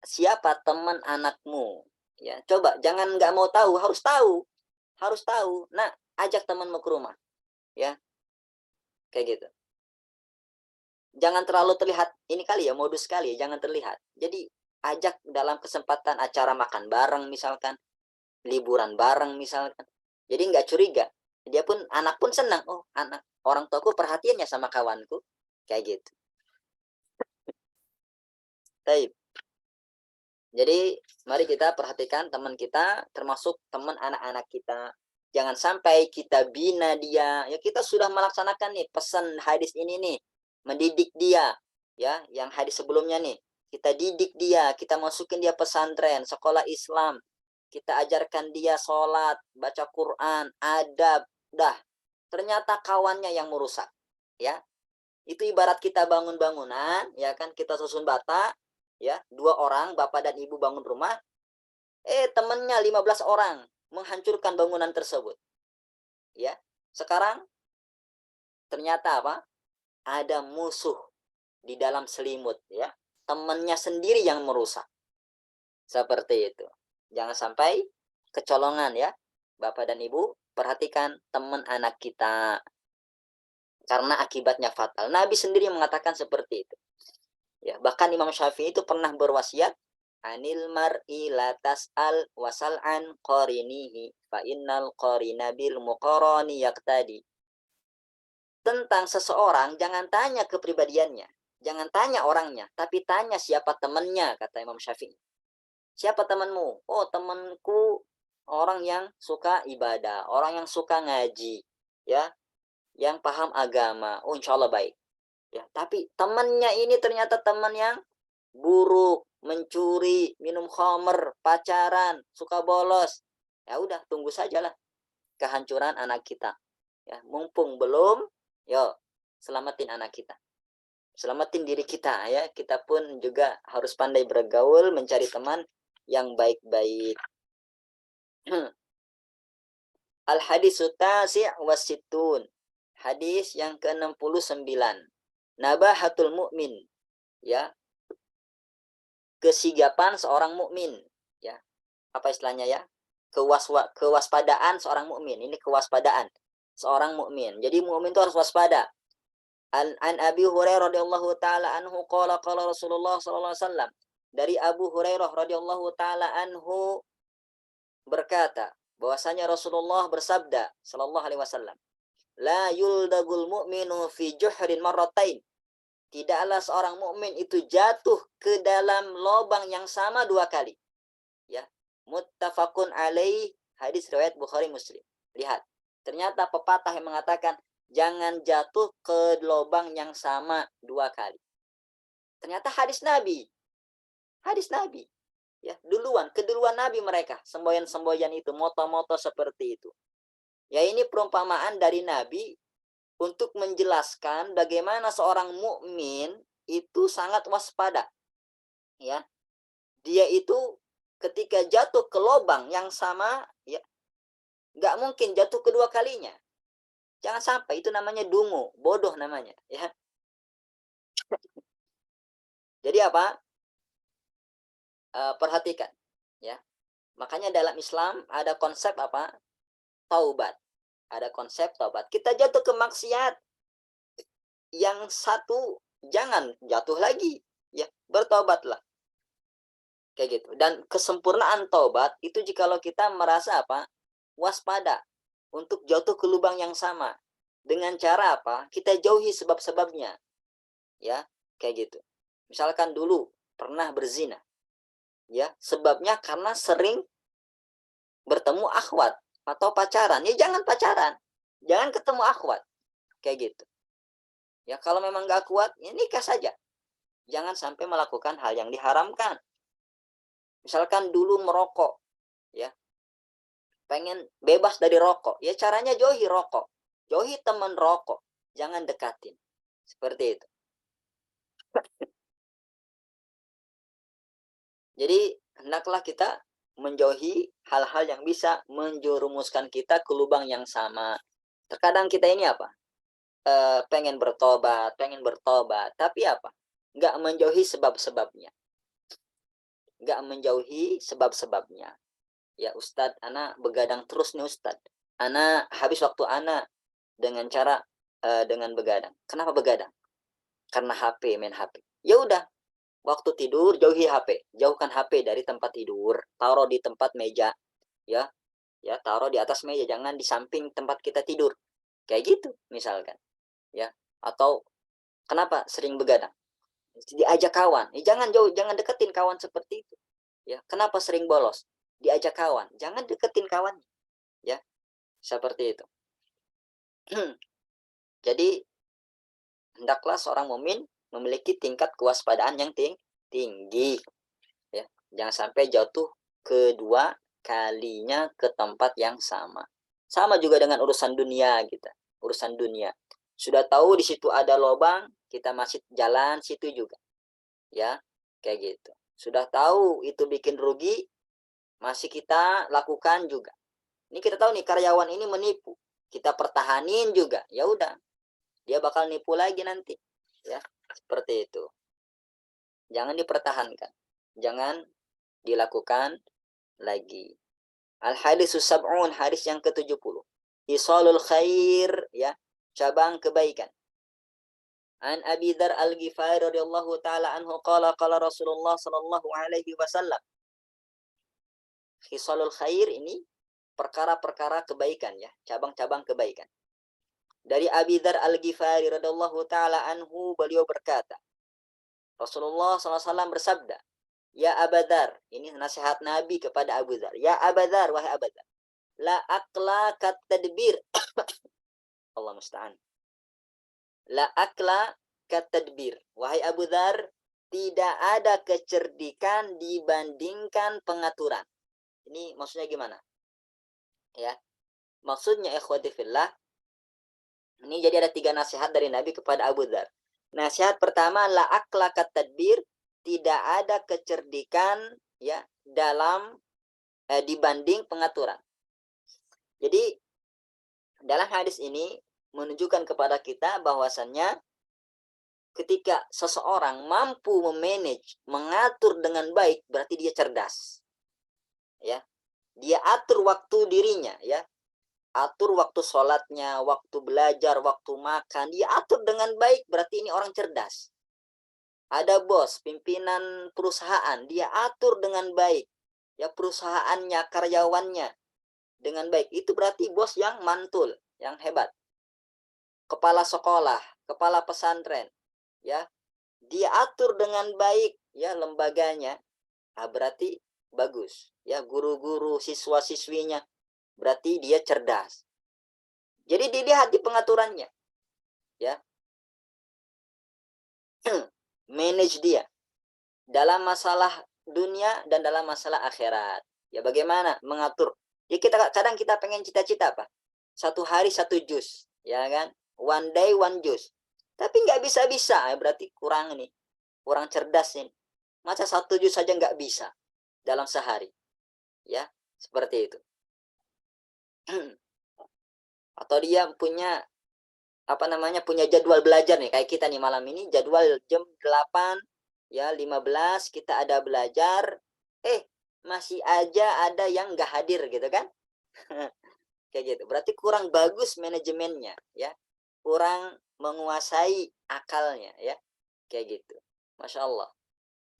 Siapa teman anakmu? Ya, coba jangan nggak mau tahu, harus tahu. Harus tahu. Nah, ajak temanmu ke rumah. Ya, kayak gitu. Jangan terlalu terlihat ini kali ya, modus kali ya, jangan terlihat. Jadi ajak dalam kesempatan acara makan bareng misalkan, liburan bareng misalkan. Jadi nggak curiga. Dia pun anak pun senang. Oh, anak orang tuaku perhatiannya sama kawanku. Kayak gitu. Baik. Jadi mari kita perhatikan teman kita, termasuk teman anak-anak kita. Jangan sampai kita bina dia. Ya kita sudah melaksanakan nih pesan hadis ini nih, mendidik dia. Ya, yang hadis sebelumnya nih, kita didik dia, kita masukin dia pesantren, sekolah Islam. Kita ajarkan dia sholat, baca Quran, adab, dah. Ternyata kawannya yang merusak. Ya, itu ibarat kita bangun bangunan, ya kan, kita susun bata, ya, 2 orang, bapak dan ibu bangun rumah, Temannya 15 orang menghancurkan bangunan tersebut. Ya. Sekarang ternyata apa? Ada musuh di dalam selimut, ya. Temannya sendiri yang merusak. Seperti itu. Jangan sampai kecolongan, ya. Bapak dan Ibu, perhatikan teman anak kita. Karena akibatnya fatal. Nabi sendiri mengatakan seperti itu. Ya, bahkan Imam Syafi'i itu pernah berwasiat, anil mar'i la tas'al wasal an qarinihi fa innal qarina bil muqarani yaqtadi. Tentang seseorang jangan tanya kepribadiannya, jangan tanya orangnya, tapi tanya siapa temannya, kata Imam Syafi'i. Siapa temanmu? Oh, temanku orang yang suka ibadah, orang yang suka ngaji, ya, yang paham agama. Oh, insya Allah baik. Ya, tapi temannya ini ternyata teman yang buruk, mencuri, minum khamer, pacaran, suka bolos. Ya udah, tunggu sajalah kehancuran anak kita. Ya, mumpung belum, yuk selamatin anak kita. Selamatin diri kita, ya. Kita pun juga harus pandai bergaul, mencari teman yang baik-baik. Al-haditsu tasi' wasitun. Hadis yang ke-69. Nabahatul mu'min, ya. Kesigapan seorang mukmin, ya. Apa istilahnya, ya? Kewaspadaan seorang mukmin. Ini kewaspadaan seorang mukmin. Jadi mukmin itu harus waspada. An Abi Hurairah radhiyallahu taala anhu qala qala Rasulullah sallallahu alaihi wasallam. Dari Abu Hurairah radhiyallahu taala anhu berkata, bahwasanya Rasulullah bersabda sallallahu alaihi wasallam, la yuldagul mu'minu fi juhrin marratain. Tidaklah seorang mukmin itu jatuh ke dalam lubang yang sama 2 kali. Ya, muttafaqun alaih, hadis riwayat Bukhari Muslim. Lihat, ternyata pepatah yang mengatakan jangan jatuh ke lubang yang sama 2 kali. Ternyata hadis Nabi. Hadis Nabi. Ya, keduluan Nabi mereka, semboyan-semboyan itu, moto-moto seperti itu. Ya, ini perumpamaan dari Nabi untuk menjelaskan bagaimana seorang mukmin itu sangat waspada. Ya. Dia itu ketika jatuh ke lubang yang sama, ya, nggak mungkin jatuh kedua kalinya. Jangan sampai, itu namanya dungu, bodoh namanya, ya. Jadi apa? Perhatikan, ya. Makanya dalam Islam ada konsep apa? Taubat. Ada konsep taubat. Kita jatuh ke maksiat, yang satu jangan jatuh lagi, ya. Bertobatlah. Kayak gitu. Dan kesempurnaan taubat itu jikalau kita merasa apa? Waspada untuk jatuh ke lubang yang sama. Dengan cara apa? Kita jauhi sebab-sebabnya. Ya, kayak gitu. Misalkan dulu pernah berzina. Ya, sebabnya karena sering bertemu akhwat atau pacaran. Ya jangan pacaran. Jangan ketemu akhwat. Kayak gitu. Ya, kalau memang nggak kuat, ya nikah saja. Jangan sampai melakukan hal yang diharamkan. Misalkan dulu merokok, ya. Pengen bebas dari rokok. Ya caranya jauhi rokok. Jauhi teman rokok. Jangan dekatin. Seperti itu. Jadi hendaklah kita menjauhi hal-hal yang bisa menjerumuskan kita ke lubang yang sama. Terkadang kita ini apa? Pengen bertobat, tapi apa? Nggak menjauhi sebab-sebabnya. Nggak menjauhi sebab-sebabnya. Ya Ustadz, ana begadang terus nih Ustadz. Ana habis waktu ana dengan cara dengan begadang. Kenapa begadang? Karena HP, main HP. Ya udah, waktu tidur jauhi HP, jauhkan HP dari tempat tidur, taruh di tempat meja, ya, ya taruh di atas meja, jangan di samping tempat kita tidur, kayak gitu misalkan, ya. Atau kenapa sering begadang? Diajak kawan, jangan jauh, jangan deketin kawan seperti itu, ya. Kenapa sering bolos? Diajak kawan, jangan deketin kawan, ya, seperti itu. Jadi hendaklah seorang mukmin memiliki tingkat kewaspadaan yang tinggi, ya. Jangan sampai jatuh kedua kalinya ke tempat yang sama. Sama juga dengan urusan dunia kita, urusan dunia. Sudah tahu di situ ada lubang, kita masih jalan situ juga, ya, kayak gitu. Sudah tahu itu bikin rugi, masih kita lakukan juga. Ini kita tahu nih karyawan ini menipu, kita pertahanin juga, ya udah, dia bakal nipu lagi nanti, ya seperti itu. Jangan dipertahankan, jangan dilakukan lagi. Al-hadisus sab'un, hadis yang ke-70. Isalul khair, ya, cabang kebaikan. An Abi Dzar Al-Ghifari radhiyallahu taala anhu qala qala Rasulullah sallallahu alaihi wasallam. Khisalul khair ini perkara-perkara kebaikan, ya, cabang-cabang kebaikan. Dari Abi Dzar Al-Ghifari radhiyallahu taala anhu, beliau berkata, Rasulullah SAW bersabda, ya Abu Dzar, ini nasihat Nabi kepada Abu Dzar. Ya Abu Dzar, wahai Abu Dzar, la akla kat tadbir. Allah musta'an. La akla kat tadbir. Wahai Abu Dzar, tidak ada kecerdikan dibandingkan pengaturan. Ini maksudnya gimana? Ya. Maksudnya ikhwati fillah, ini jadi ada 3 nasihat dari Nabi kepada Abu Dzar. Nasihat pertama, la akla kat tadbir, tidak ada kecerdikan, ya, dalam dibanding pengaturan. Jadi dalam hadis ini menunjukkan kepada kita bahwasannya ketika seseorang mampu memanage, mengatur dengan baik, berarti dia cerdas. Ya. Dia atur waktu dirinya, ya. Atur waktu sholatnya, waktu belajar, waktu makan, dia atur dengan baik, berarti ini orang cerdas. Ada bos, pimpinan perusahaan, dia atur dengan baik, ya, perusahaannya, karyawannya dengan baik. Itu berarti bos yang mantul, yang hebat. Kepala sekolah, kepala pesantren, ya, dia atur dengan baik, ya, lembaganya. Nah, berarti bagus, ya, guru-guru, siswa-siswinya, berarti dia cerdas. Jadi dilihat di pengaturannya, ya. Manage dia dalam masalah dunia dan dalam masalah akhirat. Ya, bagaimana mengatur? Ya, kadang kita pengen cita-cita apa? 1 hari 1 juz, ya kan? One day 1 juz. Tapi nggak bisa-bisa, ya, berarti kurang nih. Kurang cerdas nih. Masa 1 juz saja nggak bisa dalam sehari. Ya, seperti itu. Atau dia punya punya jadwal belajar nih, kayak kita nih malam ini jadwal jam 8, ya 15 kita ada belajar, masih aja ada yang nggak hadir gitu kan. Kayak gitu, berarti kurang bagus manajemennya, ya, kurang menguasai akalnya, ya, kayak gitu. Masya Allah,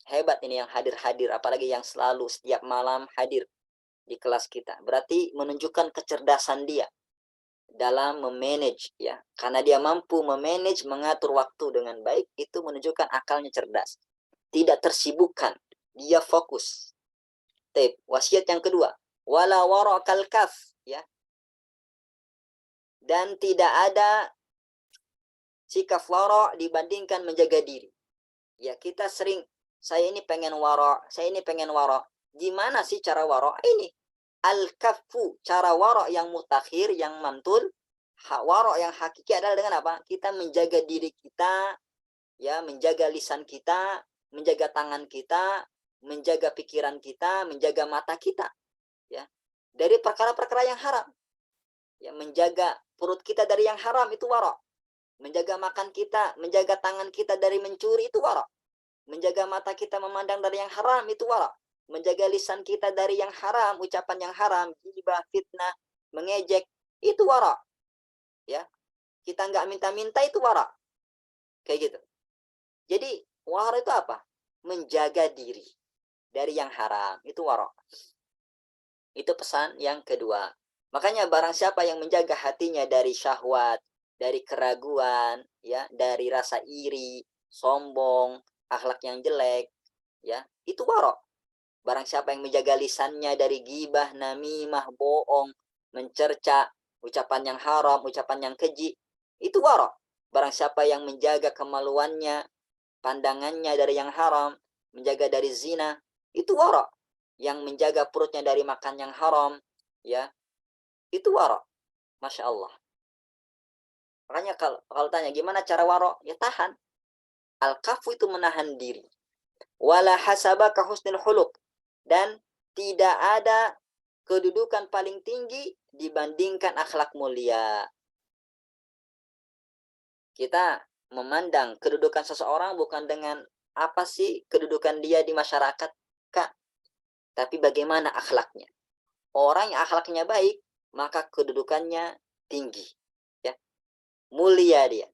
hebat ini yang hadir-hadir, apalagi yang selalu setiap malam hadir di kelas kita, berarti menunjukkan kecerdasan dia dalam memanage, ya, karena dia mampu memanage, mengatur waktu dengan baik, itu menunjukkan akalnya cerdas, tidak tersibukkan, dia fokus. Wasiat yang kedua, wala warakal kaf, ya, dan tidak ada sikap wara dibandingkan menjaga diri. Ya, kita sering, saya ini pengen wara, gimana sih cara wara? Ini al-kafu, cara wara yang mutakhir, yang mantul. Wara yang hakiki adalah dengan apa? Kita menjaga diri kita, ya, menjaga lisan kita, menjaga tangan kita, menjaga pikiran kita, menjaga mata kita, ya, dari perkara-perkara yang haram. Ya, menjaga perut kita dari yang haram, itu wara. Menjaga makan kita, menjaga tangan kita dari mencuri, itu wara. Menjaga mata kita memandang dari yang haram, itu wara. Menjaga lisan kita dari yang haram, ucapan yang haram, ghibah, fitnah, mengejek, itu wara. Ya, kita nggak minta-minta, itu wara. Kayak gitu. Jadi wara itu apa? Menjaga diri dari yang haram, itu wara. Itu pesan yang kedua. Makanya barang siapa yang menjaga hatinya dari syahwat, dari keraguan, ya, dari rasa iri, sombong, akhlak yang jelek, ya, itu wara. Barang siapa yang menjaga lisannya dari gibah, namimah, bohong, mencerca, ucapan yang haram, ucapan yang keji, itu wara. Barang siapa yang menjaga kemaluannya, pandangannya dari yang haram, menjaga dari zina, itu wara. Yang menjaga perutnya dari makan yang haram, ya, itu wara. Masya Allah. Makanya kalau tanya gimana cara wara, ya tahan. Al-kafu itu menahan diri. Wala hasabaka husnul khuluq, dan tidak ada kedudukan paling tinggi dibandingkan akhlak mulia. Kita memandang kedudukan seseorang bukan dengan apa sih kedudukan dia di masyarakat, Kak, tapi bagaimana akhlaknya. Orang yang akhlaknya baik, maka kedudukannya tinggi, ya. Mulia dia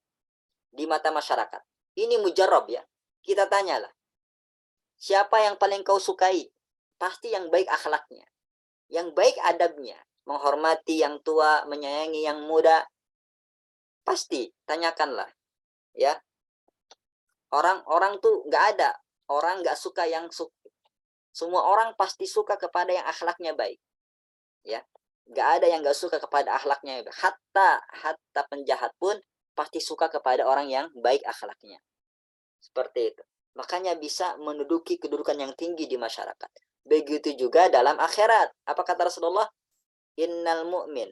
di mata masyarakat. Ini mujarab ya. Kita tanyalah, siapa yang paling kau sukai? Pasti yang baik akhlaknya, yang baik adabnya, menghormati yang tua, menyayangi yang muda. Pasti tanyakanlah, ya. Orang-orang tuh nggak ada orang nggak suka yang semua orang pasti suka kepada yang akhlaknya baik, ya. Nggak ada yang nggak suka kepada akhlaknya baik. Hatta penjahat pun pasti suka kepada orang yang baik akhlaknya. Seperti itu. Makanya bisa menduduki kedudukan yang tinggi di masyarakat. Begitu juga dalam akhirat. Apa kata Rasulullah? Innal mu'min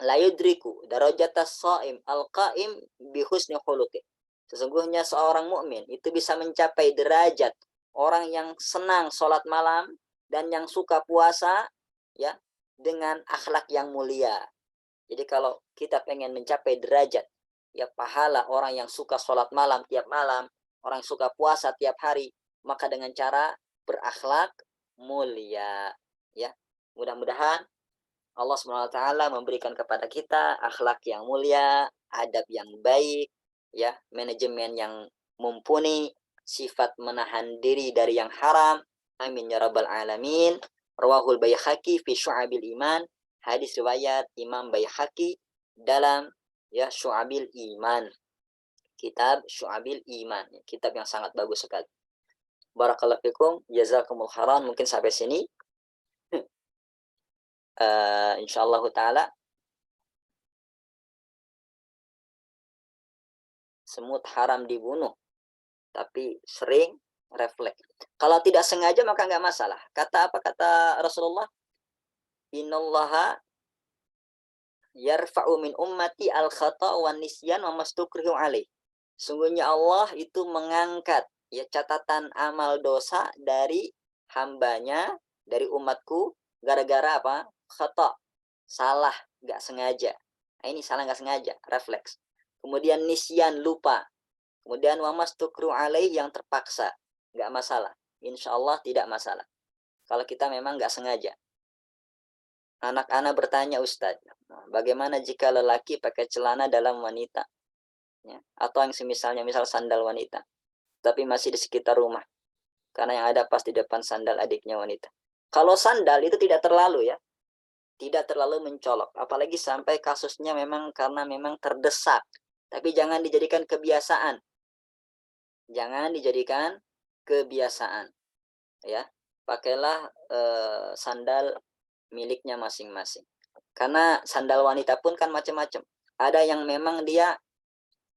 la yudriku darajatas shaim al-qaim bi husni khuluqi. Sesungguhnya seorang mukmin itu bisa mencapai derajat orang yang senang sholat malam dan yang suka puasa, ya, dengan akhlak yang mulia. Jadi kalau kita pengen mencapai derajat, ya, pahala orang yang suka sholat malam tiap malam, orang yang suka puasa tiap hari, maka dengan cara berakhlak mulia, ya. Mudah-mudahan Allah SWT memberikan kepada kita akhlak yang mulia, adab yang baik, ya, manajemen yang mumpuni, sifat menahan diri dari yang haram. Amin ya rabbal alamin. Rawahul Baihaqi fi Syu'abil Iman, hadis riwayat Imam Baihaqi dalam, ya, Syu'abil Iman. Kitab Syu'abil Iman, kitab yang sangat bagus sekali. Barakallahu fikum, jazakumul khairan. Mungkin sampai sini. Insyaallah taala semut haram dibunuh, tapi sering refleks. Kalau tidak sengaja maka nggak masalah. Kata apa kata Rasulullah? Innallaha yarfa'u min ummati al-khata' wa nisyan wa mastukrihu alaih. Sungguhnya Allah itu mengangkat, ya, catatan amal dosa dari hambanya, dari umatku, gara-gara apa? Khata', salah, nggak sengaja. Nah, ini salah nggak sengaja, refleks. Kemudian nisyan, lupa. Kemudian wamas tukru alaih, yang terpaksa. Nggak masalah. Insya Allah tidak masalah. Kalau kita memang nggak sengaja. Anak-anak bertanya, Ustadz, bagaimana jika lelaki pakai celana dalam wanita? Ya, atau yang semisalnya, misal sandal wanita, tapi masih di sekitar rumah. Karena yang ada pas di depan sandal adiknya wanita. Kalau sandal itu tidak terlalu, ya. Tidak terlalu mencolok. Apalagi sampai kasusnya memang karena memang terdesak. Tapi jangan dijadikan kebiasaan. Jangan dijadikan kebiasaan, ya. Pakailah sandal miliknya masing-masing. Karena sandal wanita pun kan macam-macam. Ada yang memang dia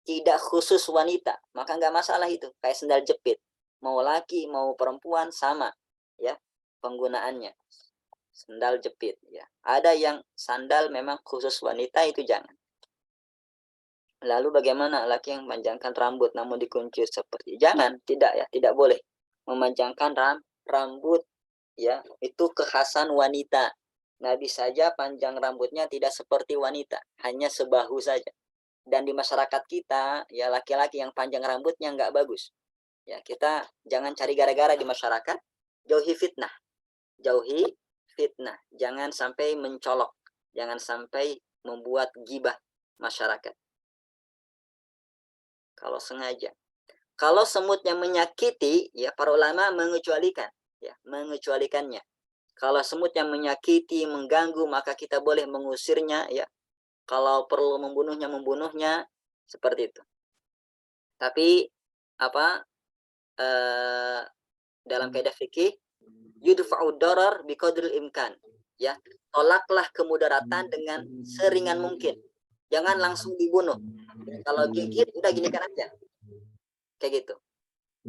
tidak khusus wanita, maka nggak masalah itu. Kayak sandal jepit, mau laki mau perempuan sama, ya, penggunaannya. Sandal jepit, ya. Ada yang sandal memang khusus wanita, itu jangan. Lalu bagaimana laki yang memanjangkan rambut namun dikuncir seperti, jangan, tidak, ya, tidak boleh memanjangkan rambut, ya, itu kekhasan wanita. Nabi saja panjang rambutnya tidak seperti wanita, hanya sebahu saja. Dan di masyarakat kita, ya, laki-laki yang panjang rambutnya nggak bagus. Ya, kita jangan cari gara-gara di masyarakat, jauhi fitnah. Jauhi fitnah, jangan sampai mencolok, jangan sampai membuat gibah masyarakat. Kalau sengaja. Kalau semutnya menyakiti, ya, para ulama mengecualikan, ya, mengecualikannya. Kalau semutnya menyakiti, mengganggu, maka kita boleh mengusirnya, ya. Kalau perlu membunuhnya, seperti itu. Tapi apa? Dalam kaidah fikih, yudfa'u darar biqadril imkan, ya. Tolaklah kemudaratan dengan seringan mungkin. Jangan langsung dibunuh. Ya, kalau gigit udah ginikan aja. Kayak gitu.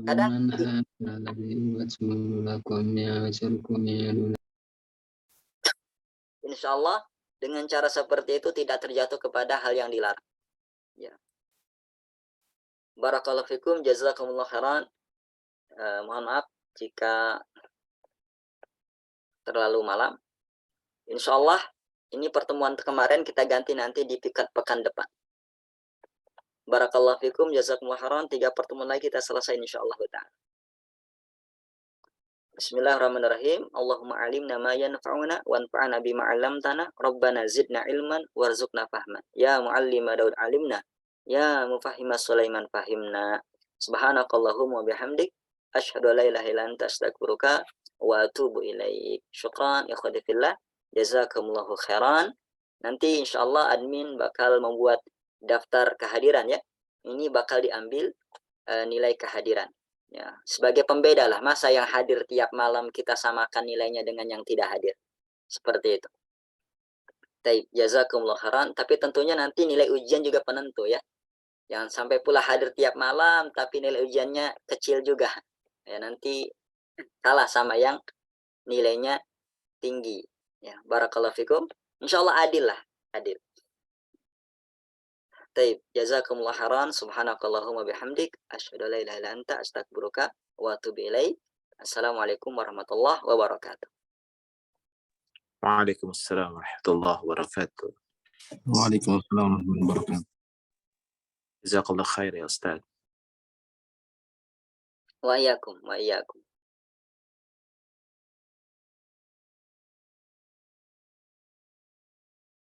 Kadang insya Allah dengan cara seperti itu tidak terjatuh kepada hal yang dilarang, ya. Barakallahu fikum, jazakumullah khairan. Mohon maaf jika terlalu malam. Insya Allah ini pertemuan kemarin kita ganti nanti di pekan depan. Barakallahu fikum, jazakumullah khairan. 3 pertemuan lagi kita selesai insyaallah ta'ala. Bismillahirrahmanirrahim. Allahumma alimna ma yanfa'una wanfa'na bima 'allamtana. Rabbana zidna ilman warzuqna fahman. Ya muallima Daud alimna. Ya mufahhima Sulaiman fahimna. Subhanakallahumma bihamdik asyhadu an la ilaha illa anta astaghfiruka wa atubu ilaik. Syukran ikhwati fillah. Jazakumullahu khairan. Nanti insyaallah admin bakal membuat daftar kehadiran ya. Ini bakal diambil nilai kehadiran. Ya, sebagai pembeda lah, masa yang hadir tiap malam kita samakan nilainya dengan yang tidak hadir. Seperti itu. Taib, jazakumullah khairan. Tapi tentunya nanti nilai ujian juga penentu ya. Jangan sampai pula hadir tiap malam tapi nilai ujiannya kecil juga. Ya, nanti kalah sama yang nilainya tinggi. Ya, barakallahu fikum. Insyaallah adil lah, adil. Taib, jazakumullah khairan. Subhanakallahumma bihamdik asyhadu an la ilaha illa anta astaghfiruka wa atubu ilaik. Assalamualaikum warahmatullahi wabarakatuh. Waalaikumsalam warahmatullahi wabarakatuh. Waalaikumsalam warahmatullahi wabarakatuh. Jazakallah khair ya Ustaz. Wa iyyakum wa iyyakum.